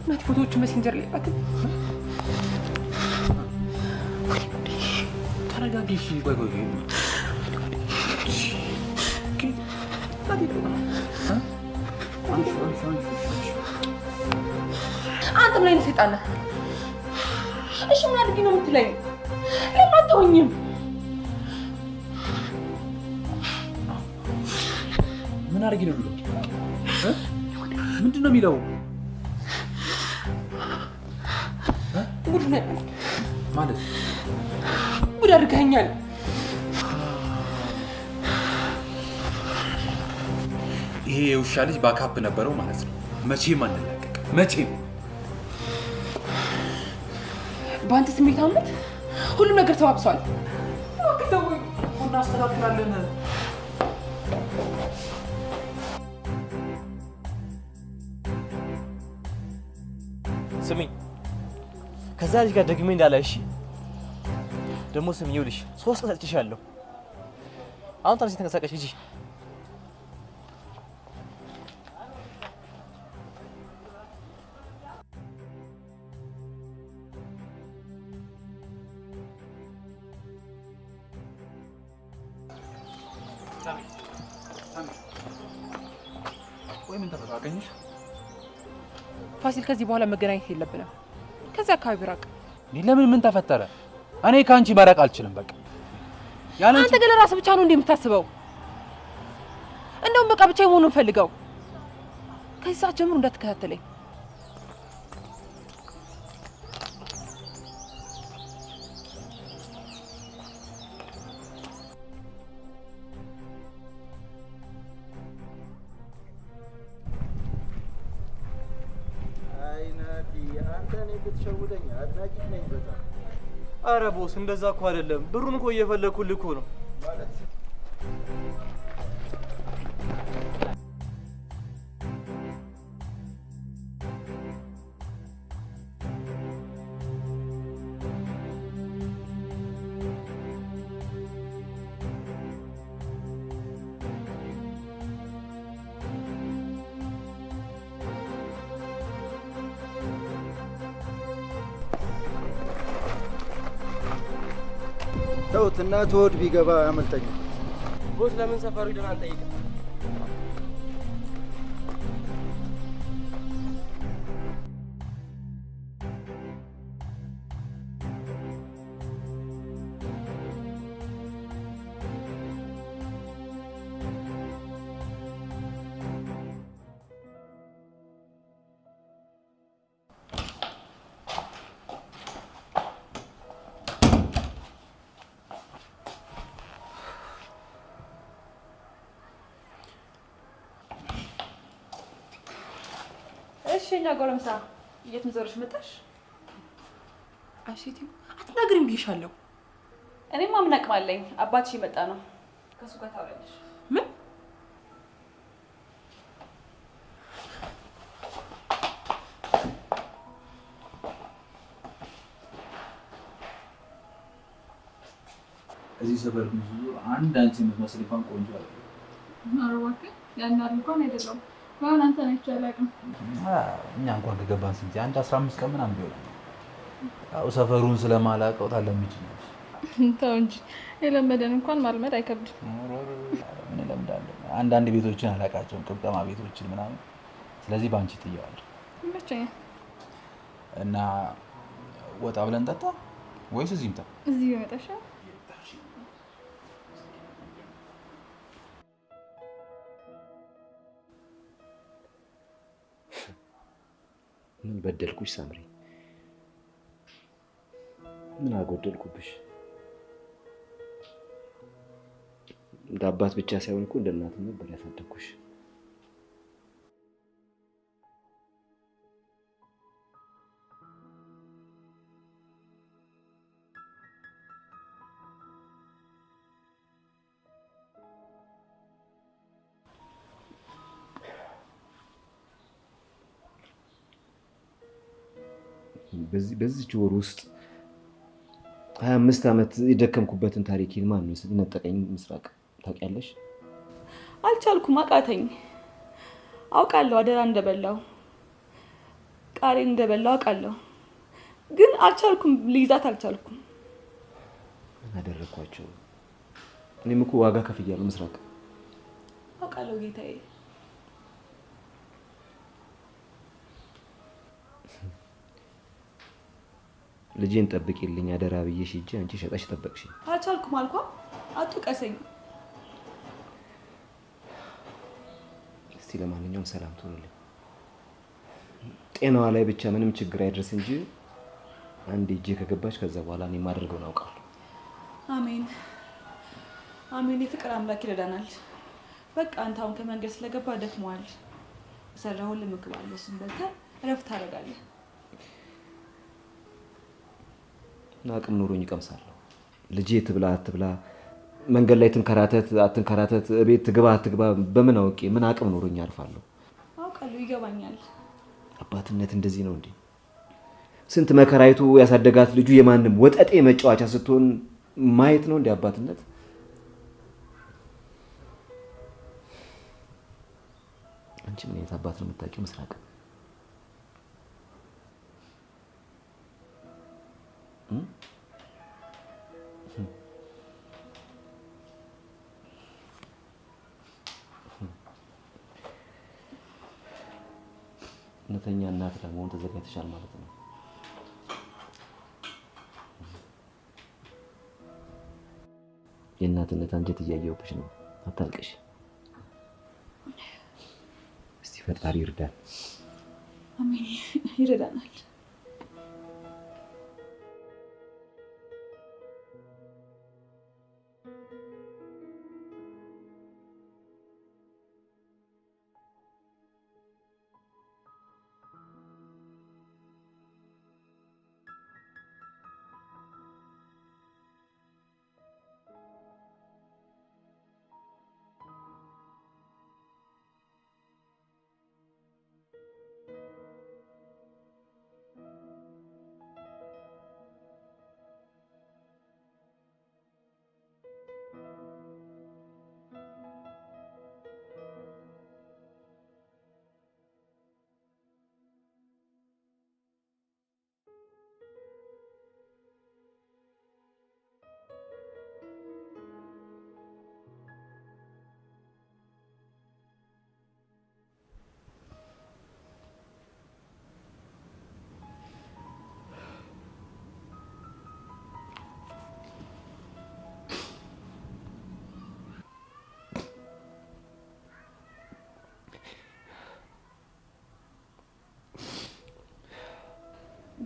ናት ፎቶዎቹ ሜሴንጀር ላይ ላክ። ተረጋጊ። ቆይ አንተ ምን አይነት ሰይጣን ነህ? እሺ ምን አድርጊ ነው የምትለኝ? ለምን አትተውኝም? ምን አድርጊ ነው የሚለው? ምንድን ነው የሚለው? ጉድ ነው ማለት ጉድ አድርገኸኛል። ይሄ የውሻ ልጅ ባካፕ ነበረው ማለት ነው። መቼም አንላቀቅ፣ መቼም። በአንተ ስሜታዊነት ሁሉም ነገር ተባብሷል። እናስተካክላለን። ስሚኝ፣ ከዛ ልጅ ጋር ደግሜ እንዳላይ። እሺ ደግሞ ስሚ፣ ይኸውልሽ 3 ቀን ሰጥቼሻለሁ። አሁን ተነሽ ተንቀሳቀሽ ሂጂ። ወይ ምን ተፈቃቀኝሽ? ፋሲል ከዚህ በኋላ መገናኘት የለብንም። ከዛ አካባቢ ራቅ። ለምን? ምን ተፈጠረ? እኔ ካንቺ መራቅ አልችልም። በቃ አንተ ግን ለራስህ ብቻ ነው እንደምታስበው። እንደውም በቃ ብቻ የመሆኑን ፈልገው። ከዚህ ሰዓት ጀምሮ እንዳትከታተለኝ። አረ ቦስ እንደዛ እኮ አይደለም። ብሩን እኮ እየፈለኩልህ እኮ ነው። ተውት፣ እናት ወድ ቢገባ ያመልጠኛል። ቦስ ለምን ሰፈሩ ሄደን አንጠይቅም? እሺ እኛ ጎረምሳ የት ምዞርሽ መጣሽ? አሽቲው አትናገሪም ብዬሻለሁ። እኔማ ምን አቅም አለኝ? አባትሽ የመጣ ነው። ከሱ ጋር ታወሪያለሽ። ምን? እዚህ ሰፈር ብዙ አንድ አንቺ የምትመስል እንኳን ቆንጆ አለ። ኧረ እባክህ ያን ያህል እንኳን አይደለም። አሁን አንተ ነህ ያላቅም። እኛ እንኳን ከገባን ስንት አንድ 15 ቀን ምናምን ቢሆን ያው ሰፈሩን ስለማላውቀው ታለምጪ ነሽ። ተው እንጂ የለመደን እንኳን ማልመድ አይከብድም። ምን ለምዳለሁ? አንዳንድ ቤቶችን አላውቃቸውም፣ ቅምቀማ ቤቶችን ምናምን። ስለዚህ ባንቺ ትየዋለሁ። ይመቸኛል። እና ወጣ ብለን ጠጣ ወይስ እዚህ እንታ? እዚህ ይመጣሻ? ምን በደልኩሽ ሳምሪ? ምን አጎደልኩብሽ? እንደ አባት ብቻ ሳይሆን እኮ እንደ እናት ነበር ያሳደግኩሽ። በዚህ ወር ውስጥ 25 ዓመት የደከምኩበትን ታሪኬን ማን ነው የነጠቀኝ? ምስራቅ ታውቂያለሽ? አልቻልኩም፣ አቃተኝ። አውቃለሁ አደራ እንደበላው ቃሌን እንደበላው አውቃለሁ፣ ግን አልቻልኩም፣ ልይዛት አልቻልኩም። ምን አደረኳቸው? እኔም እኮ ዋጋ ከፍያለሁ ምስራቅ። አውቃለሁ ጌታዬ። ልጄን ጠብቂልኝ አደራ ብዬሽ ሂጂ አንቺ ሸጠሽ ጠበቅሽ። አልቻልኩም አልኳ። አትውቀሰኝ። እስቲ ለማንኛውም ሰላም ትሆንልኝ። ጤናዋ ላይ ብቻ ምንም ችግር አይድረስ እንጂ አንድ እጄ ከገባች ከዛ በኋላ እኔ ማድረገውን አውቃለሁ። አሜን አሜን። የፍቅር አምላክ ይረዳናል። በቃ አንተ አሁን ከመንገድ ስለገባ ደክሟል። ሰራሁልህ ምግብ አለ፣ እሱን በልተህ እረፍት ታደርጋለህ። አቅም ኖሮኝ እቀምሳለሁ። ልጄ ትብላ አትብላ፣ መንገድ ላይ ትንከራተት አትንከራተት፣ ቤት ትግባ አትግባ፣ በምን አውቄ ምን አቅም ኖሮኝ አርፋለሁ? አውቃለሁ፣ ይገባኛል። አባትነት እንደዚህ ነው እንዴ? ስንት መከራይቱ ያሳደጋት ልጁ የማንም ወጠጤ መጫወቻ ስትሆን ማየት ነው እንዴ አባትነት? አንቺ ምን አይነት አባት ነው የምታውቂው ምስራቅ? እውነተኛ እናት ለመሆን ተዘጋጅተሻል ማለት ነው። የእናትነት አንጀት እያየሁብሽ ነው። አታልቅሽ። እስቲ ፈጣሪ ይርዳል። አሜን፣ ይረዳናል።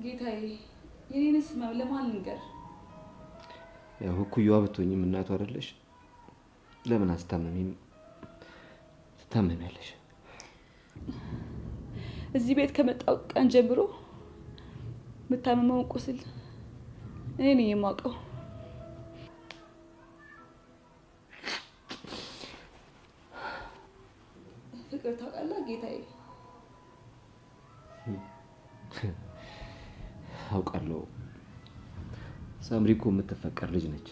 ጌታዬ፣ የኔንስ ህመም ለማን ልንገር? ያው እኩያዋ ብትሆኝም እናቱ አይደለሽ? ለምን አስታመሚም? ትታመሚያለሽ። እዚህ ቤት ከመጣው ቀን ጀምሮ የምታመመውን ቁስል እኔ ነኝ የማውቀው። ፍቅር ታውቃለህ ጌታዬ? አውቃለሁ። ሳምሪ እኮ የምትፈቀር ልጅ ነች።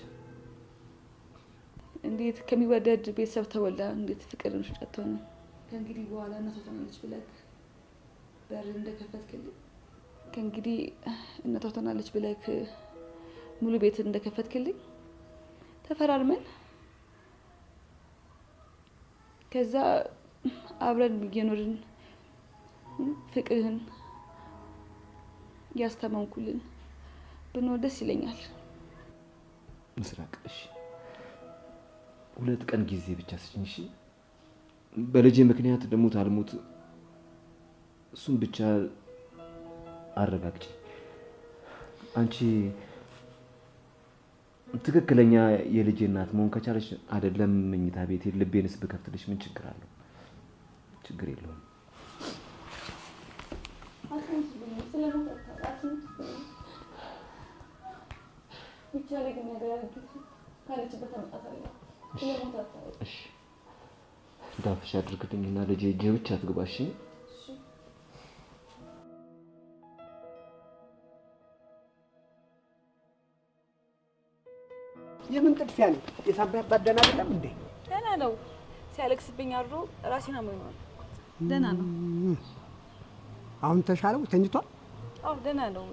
እንዴት ከሚወደድ ቤተሰብ ተወልዳ እንዴት ፍቅርን ሽጨተው ነው? ከእንግዲህ በኋላ እናቷ ትሆናለች ብለህ በር እንደከፈትክልኝ፣ ከእንግዲህ እናቷ ትሆናለች ብለህ ሙሉ ቤት እንደከፈትክልኝ ተፈራርመን ከዛ አብረን እየኖርን ፍቅርህን ያስተማምኩልን ብንሆን ደስ ይለኛል። ምስራቅ እሺ፣ 2 ቀን ጊዜ ብቻ ስጭኝ እሺ። በልጄ ምክንያት ደሙት አልሙት እሱም ብቻ አረጋግጪ። አንቺ ትክክለኛ የልጄ እናት መሆን ከቻለሽ አይደለም መኝታ ቤቴ ልቤንስ ብከፍትልሽ ምን ችግር አለው? ችግር የለውም። እሺ እንዳልሽ አድርግልኝና ልጄ እጄ ብቻ ትግባሽ። የምን ጥድፊያ ነው? የሳምባ ባደና አይደለም እንዴ? ደህና ነው። ሲያለቅስብኝ አድሮ ራሴን አመመኝ። ደህና ነው። አሁን ተሻለው? ተኝቷል? አዎ ደህና ነው።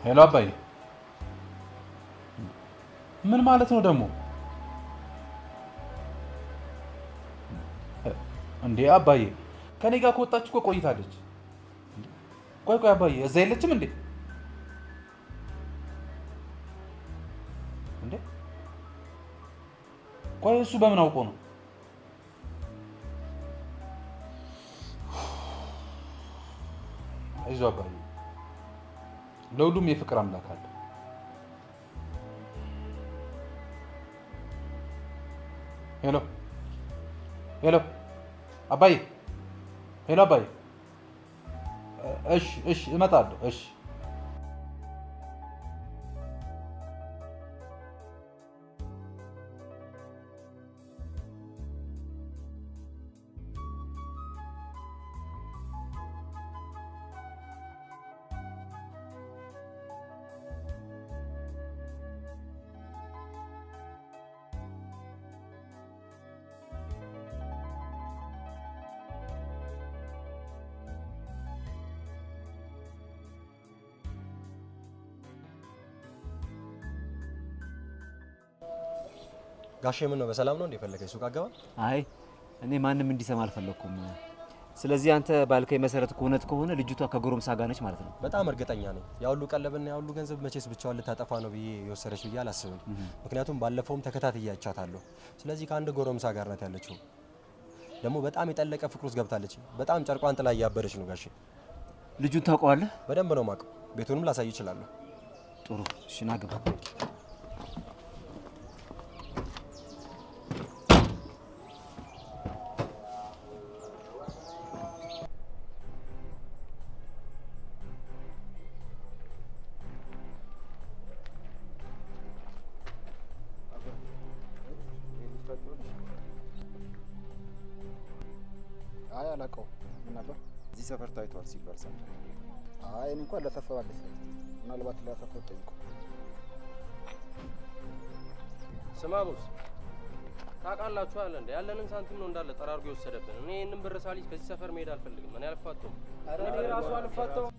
ሄሎ አባዬ፣ ምን ማለት ነው ደግሞ? እንዴ አባዬ፣ ከኔ ጋር ከወጣች እኮ ቆይታለች። ቆይ አባዬ፣ እዛ የለችም እንዴ? እንዴ ቆይ፣ እሱ በምን አውቆ ነው? አይዞህ አባዬ፣ ለሁሉም የፍቅር አምላክ አለ። ሄሎ ሄሎ አባዬ፣ ሄሎ አባዬ። እሺ እመጣለሁ። እሺ ጋሼ ምን ነው በሰላም ነው እንደ ፈለገኝ ሱቅ አገባ? አይ እኔ ማንም እንዲሰማ አልፈለኩም። ስለዚህ አንተ ባልከኝ መሰረት ከሆነት ከሆነ ልጅቷ ከጎረምሳ ጋር ነች ማለት ነው? በጣም እርግጠኛ ነኝ። ያ ሁሉ ቀለብና ያ ሁሉ ገንዘብ መቼስ ብቻዋን ልታጠፋ ነው ብዬ የወሰደች ብዬ አላስብም። ምክንያቱም ባለፈውም ተከታትዬ አይቻታለሁ። ስለዚህ ከአንድ ጎረምሳ ጋር ናት ያለችው። ደግሞ በጣም የጠለቀ ፍቅር ውስጥ ገብታለች። በጣም ጨርቋን ጥላ እያበደች ነው ጋሼ። ልጁን ታውቀዋለህ? በደንብ ነው የማውቀው። ቤቱንም ላሳይ እችላለሁ። ጥሩ እሺ፣ ና ግባ። አይ አላውቀውም። ምን ነበር? እዚህ ሰፈር ታይቷል ሲባል ሰምተህ? አይ እኔ እንኳን ለሰፈር አለፈ። ምናልባት ለሰፈር ጠይቁ። ስማ ቦስ፣ ታውቃላችሁ አለ እንደ ያለንን ሳንቲም ነው እንዳለ ጠራርጎ የወሰደብን። እኔ ይሄንን ብር ሳልይዝ ከዚህ ሰፈር መሄድ አልፈልግም። እኔ አልፋተውም። እኔ ራሱ አልፋተውም።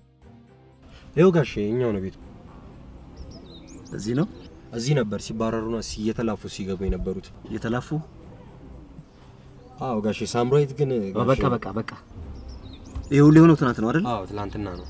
ይኸው ጋሼ የኛው ነው ቤቱ። እዚህ ነው? እዚህ ነበር ሲባረሩና እየተላፉ ሲገቡ የነበሩት። እየተላፉ? አዎ ጋሼ። ሳምራዊት ግን በቃ ይሄ ሁሉ የሆነው ትናንት ነው አይደል? አዎ ትናንትና ነው።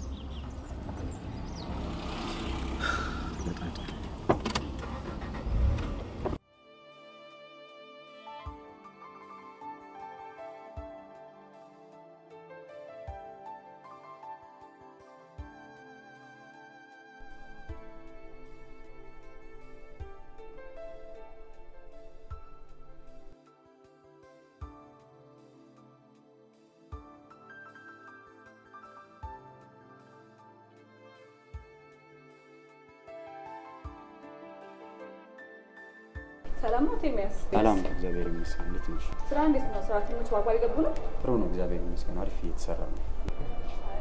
ሰላም ነው ቴሚያስ? ሰላም ነው እግዚአብሔር ይመስገን። እንዴት ነሽ? ስራ እንዴት ነው? ስራተኞች ባባ ይገቡ ነው? ጥሩ ነው እግዚአብሔር ይመስገን። አሪፍ እየተሰራ ነው።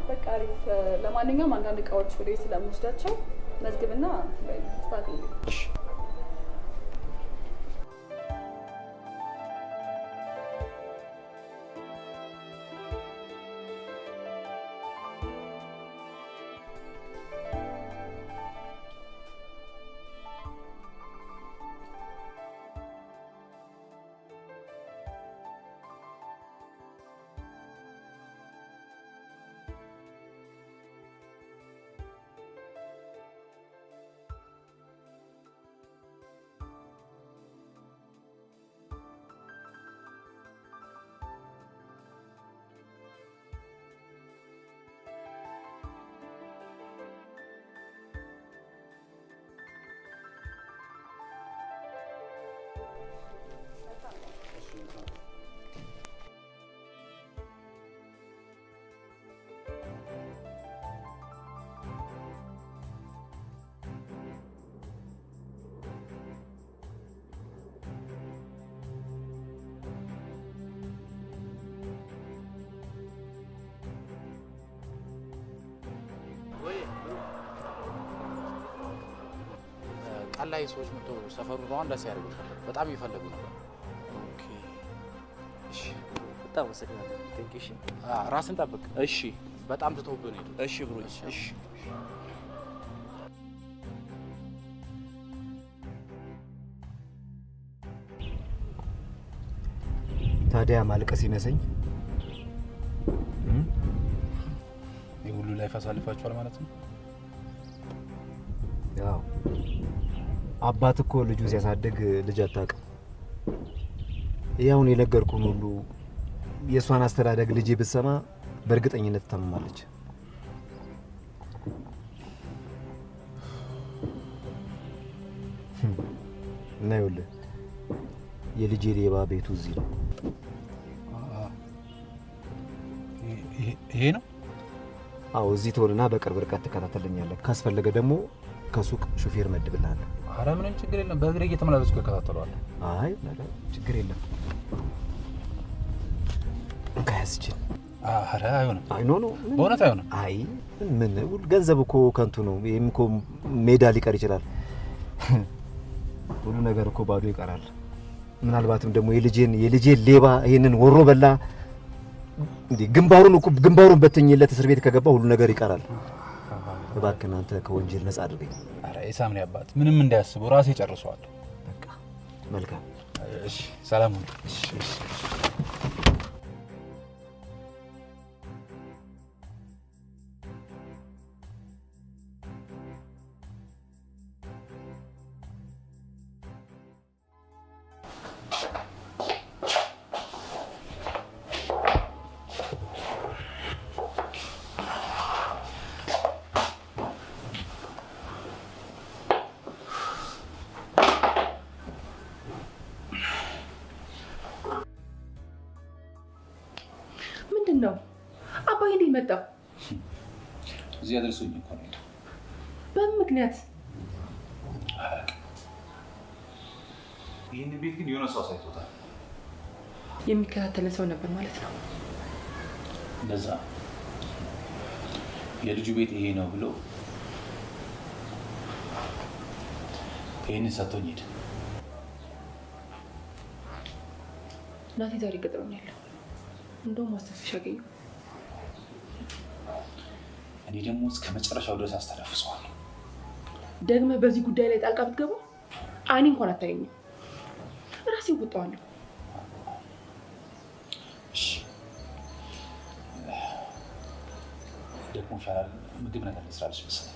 በቃ አሪፍ። ለማንኛውም አንዳንድ እቃዎች ወደ ስለምወስዳቸው መዝግብና ስታክ። እሺ ቀን ላይ ሰዎች መጥቶ ሰፈሩ ነው አንዳስ ያደርጉ ነበር። በጣም ይፈልጉ ነበር። ኦኬ እሺ፣ በጣም ወሰደናል። ቴንክ ዩ። እሺ ራስን ጠብቅ። እሺ፣ በጣም ትተውብን ሄዱ። እሺ ብሮ። እሺ ታዲያ ማልቀስ ይነሰኝ? የሁሉ ላይፍ አሳልፋችኋል ማለት ነው? ያው አባት እኮ ልጁ ሲያሳድግ ልጅ አታውቅም። ያውን የነገርኩህን ሁሉ የእሷን አስተዳደግ ልጄ ብትሰማ በእርግጠኝነት ትታመማለች። እና ይኸውልህ የልጄ ሌባ ቤቱ እዚህ ነው። ይሄ ነው? አዎ እዚህ ትሆንና በቅርብ ርቀት ትከታተለኛለህ። ካስፈለገ ደግሞ ከሱቅ ሹፌር መድብልሃለሁ። ኧረ ምንም ችግር የለም። በእግሬ እየተመላለስኩ እከታተለዋለሁ። አይ ችግር የለም። እንካያስችን። ኧረ አይሆንም። አይ ኖ በእውነት አይሆንም። አይ ምን ገንዘብ እኮ ከንቱ ነው። ይሄም እኮ ሜዳ ሊቀር ይችላል። ሁሉ ነገር እኮ ባዶ ይቀራል። ምናልባትም ደግሞ የልጄን ሌባ ይሄንን ወሮ በላ እንዴ ግንባሩን በትኝለት እስር ቤት ከገባ ሁሉ ነገር ይቀራል። እባክህ አንተ ከወንጀል ነፃ አድርገኝ። ኧረ የሳምኔ አባት ምንም እንዳያስቡ ራሴ ጨርሰዋለሁ። በቃ መልካም። እሺ ሰላም ሁኑ። እሺ ነው አባዬ እንዴት መጣ? እዚህ አድርሶኝ እኮ ነው። በምን ምክንያት? ይህን ቤት ግን የሆነ ሰው አሳይቶታል። የሚከታተልን ሰው ነበር ማለት ነው። እንደዛ የልጁ ቤት ይሄ ነው ብሎ ይህንን ሰጥቶኝ ሄደ። ናቲ ዛሬ ቀጥሮኛል። እንደውም ማስተፍሻ አገኘሁ። እኔ ደግሞ እስከ መጨረሻው ድረስ አስተነፍሰዋለሁ። ደግመህ በዚህ ጉዳይ ላይ ጣልቃ ብትገባ አይኔ እንኳን አታየኝም። ራሴ እወጣዋለሁ። ደግሞ ይሻላል ምግብ ነገር ልስራልሽ መሰለኝ።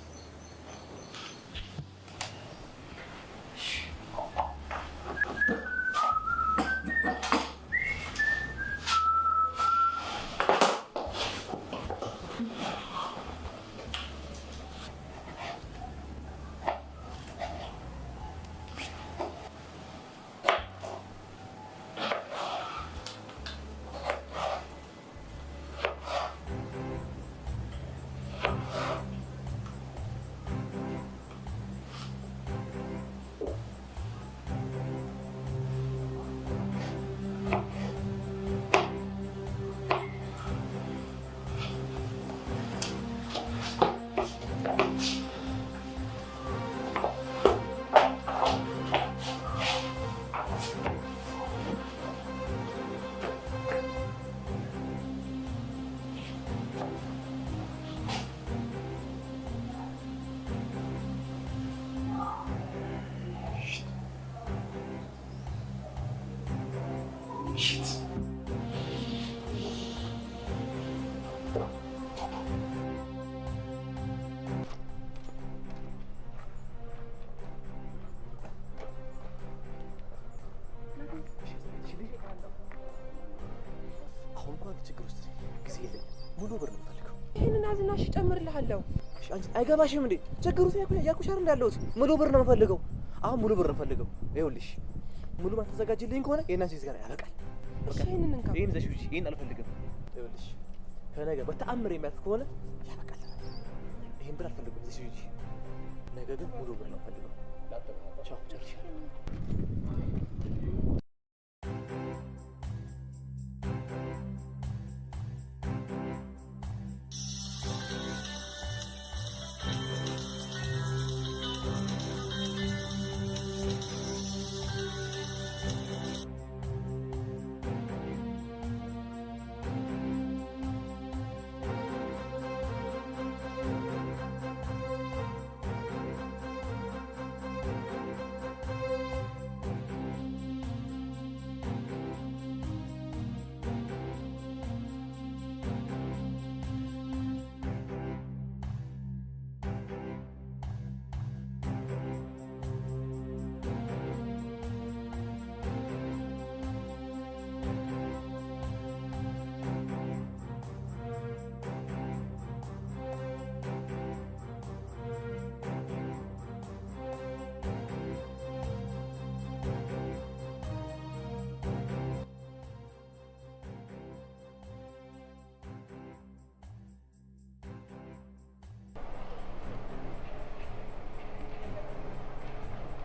አንተ ችግር ውስጥ ጊዜ የለኝም። ሙሉ ብር ነው የምፈልገው። ይሄንን አዝና እሺ እጨምርልሃለሁ። እሺ አንቺ አይገባሽም እንዴ? ችግር ውስጥ ያልኩሽ አይደል ያለሁት? ሙሉ ብር ነው የምፈልገው። አሁን ሙሉ ብር ነው የምፈልገው። ይኸውልሽ ሙሉ ማተዘጋጅልኝ ከሆነ የእናንተ እዚህ ጋር ያበቃል። እሺ ይሄንን እንካ። ይሄን ዘሽ ውጪ። ይሄን አልፈልግም። ይኸውልሽ ከነገ በተአምር የሚያልፍ ከሆነ ያበቃል። ይሄን ብር አልፈልግም። ዘሽ ውጪ። ነገ ግን ሙሉ ብር ነው የምፈልገው። ቻው ጨርሻለሁ።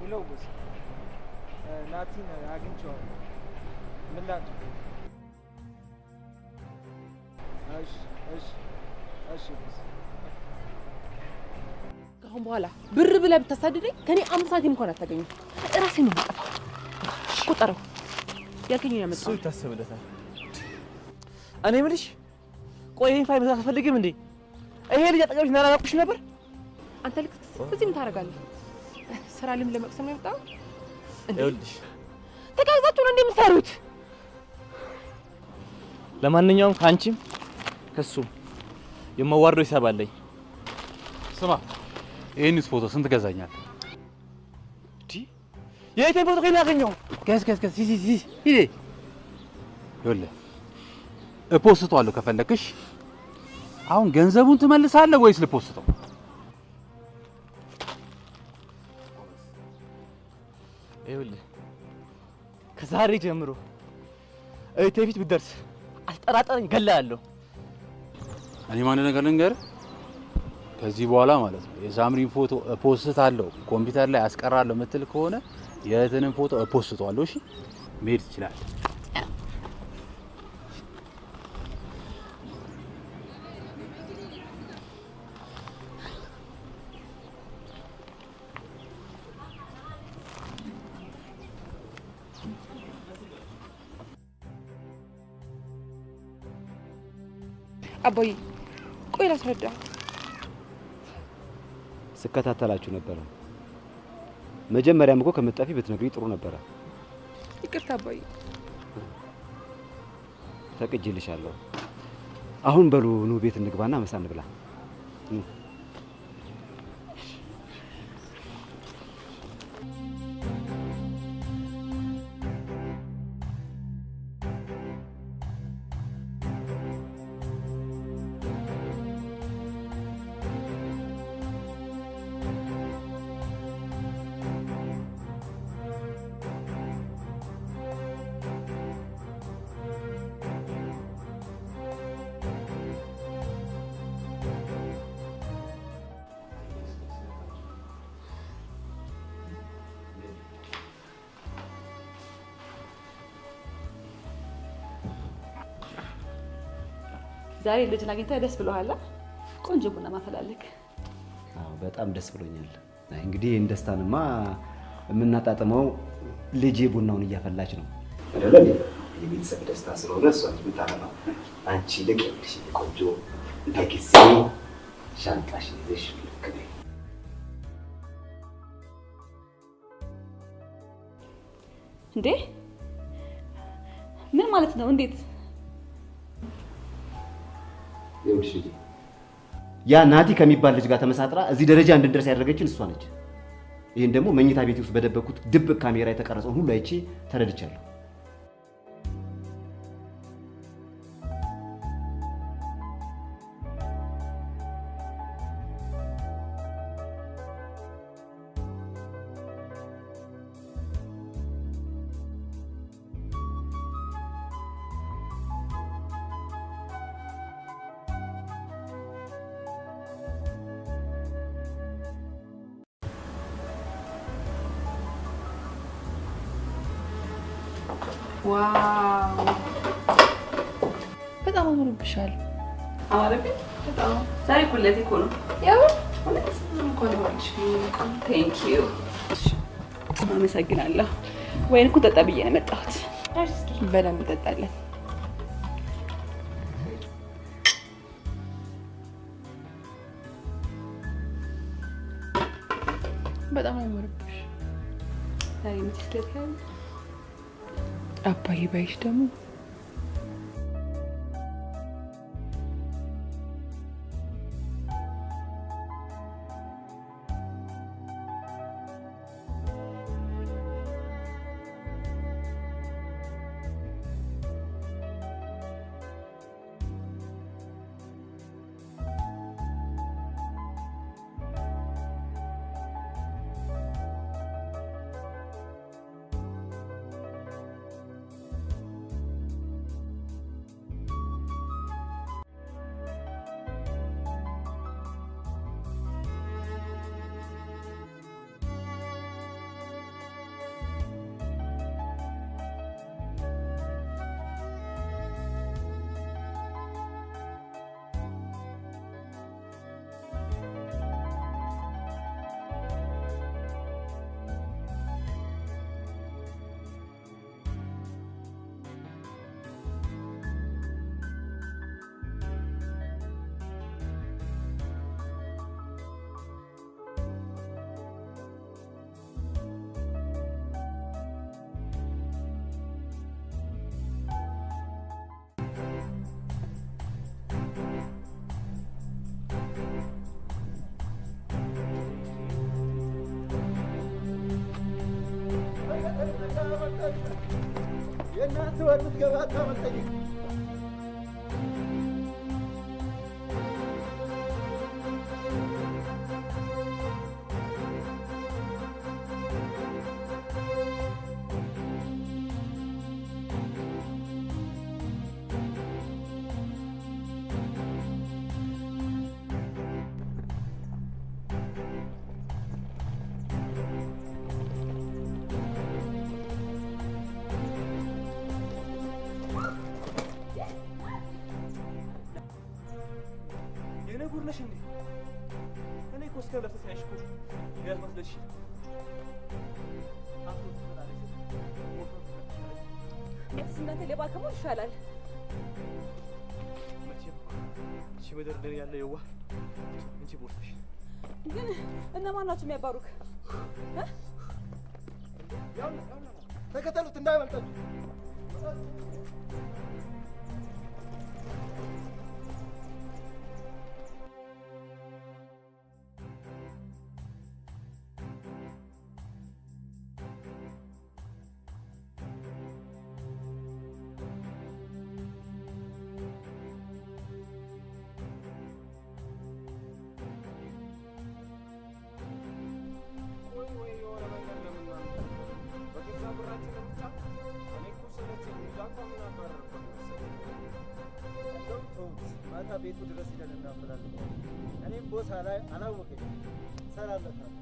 ሄሎ ቦስ፣ ናቲን አግኝቼዋለሁ። ምን ላድርግ? እሺ ቦስ። ከአሁን በኋላ ብር ብለህ ብታሳድደኝ ከኔ 5 ሳንቲም እንኳን አታገኝም። እራሴ ነው የማጠፋው። ቁጠረው። ያልከኝን ያመጣው እሱ ይታሰብለታል። እኔ የምልሽ ቆይ ይሄን ፋይል መስራት አትፈልጊም እንዴ? ይሄ ልጅ አጠገብሽ እንዳላላኩሽ ነበር። አንተ ልክ እዚህ ምን ታደርጋለህ? ስራ ልም ለመቅሰም ያመጣው እንዴ? ይኸውልሽ ተጋግዛችሁ ነው እንደምትሰሩት። ለማንኛውም ከአንቺም ከሱ የማዋርደው ሂሳብ አለኝ። ስማ ይሄንስ ፎቶ ስንት ገዛኛል? የእቴን ፎቶ ከእኔ ያገኘው ገዝ ሂድ። ይኸውልህ እፖስቷለሁ ከፈለክሽ። አሁን ገንዘቡን ትመልሳለህ ወይስ ልፖስተው? ይኸውልህ ከዛሬ ጀምሮ እቴ ፊት ብትደርስ አልጠራጠረኝ፣ እገልሃለሁ። እኔ ማን ነገር ልንገርህ፣ ከዚህ በኋላ ማለት ነው የሳምሪን ፎቶ እፖስታለሁ ኮምፒውተር ላይ አስቀራለሁ የምትል ከሆነ የእህትንም ፎቶ እፖስቷለሁ። እሺ መሄድ ትችላለህ። አባዬ ቆይ ላስረዳ። ስከታተላችሁ ነበር። መጀመሪያም እኮ ከምትጠፊ ብትነግሪ ጥሩ ነበረ። ይቅርታ አባዬ። ፈቅጄልሻለሁ። አሁን በሉ ኑ ቤት እንግባና ምሳ እንብላ። ዛሬ ልጅን አግኝተህ ደስ ብሎሃል? ቆንጆ ቡና ማፈላለግ። አዎ በጣም ደስ ብሎኛል። እንግዲህ ይህን ደስታንማ የምናጣጥመው ልጄ ቡናውን እያፈላች ነው አይደለ? የቤተሰብ ደስታ ስለሆነ እሷ የምታፈላው አንቺ ልቅ ልሽ ቆንጆ በጊዜ ሻንጣሽን ይዘሽ ልክ ነይ። እንዴ ምን ማለት ነው? እንዴት? ይኸውልሽ ያ ናቲ ከሚባል ልጅ ጋር ተመሳጥራ እዚህ ደረጃ እንድንደርስ ያደረገችን እሷ ነች። ይሄን ደግሞ መኝታ ቤት ውስጥ በደበኩት ድብቅ ካሜራ የተቀረጸውን ሁሉ አይቼ ተረድቻለሁ። ዋው በጣም አምሮብሻል። አማረብኝ በጣም ዛሬ ኩለቴ እኮ ነው። ያው እንኳን ዋልሽ። ቴንክ ዩ አመሰግናለሁ። ወይን እኮ ጠጣ ብዬ ነው የመጣሁት። በደንብ እንጠጣለን። በጣም አምሮብሽ። ዛሬ ምትስለት ያለ አባዬ ባይሽ ደግሞ የእናንተ ወር ምትገባ ታመልጠኝ። ነሽ እንዴ? እኔ እኮ እስከ ለፍተሽ አይሽኩ ያስመስለሽ እናንተ ሌባ ከመሆን ይሻላል። እሺ በደርደር ያለ የዋ እንጂ ቦርሳሽ ግን እነማን ናቸው የሚያባሩክ? ተከተሉት እንዳይመልጠን። ማታ ቤቱ ድረስ ሄደን እናፈላለን። እኔም ቦታ ላይ አላወቀኝ ሰራለታል።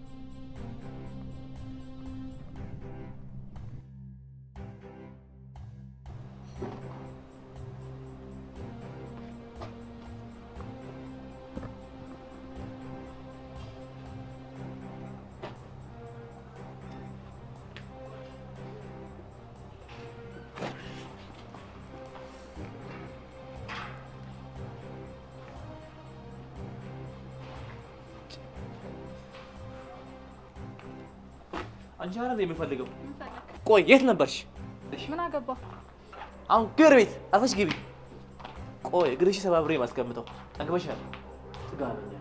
አንቺ አረ የምፈልገው ቆይ የት ነበርሽ? ምን አገባ? አሁን ግር ቤት አፈሽ ግቢ። ቆይ እግርሽ ሰባብሬ ማስቀምጠው ጠግበሻል። ጥጋበኛ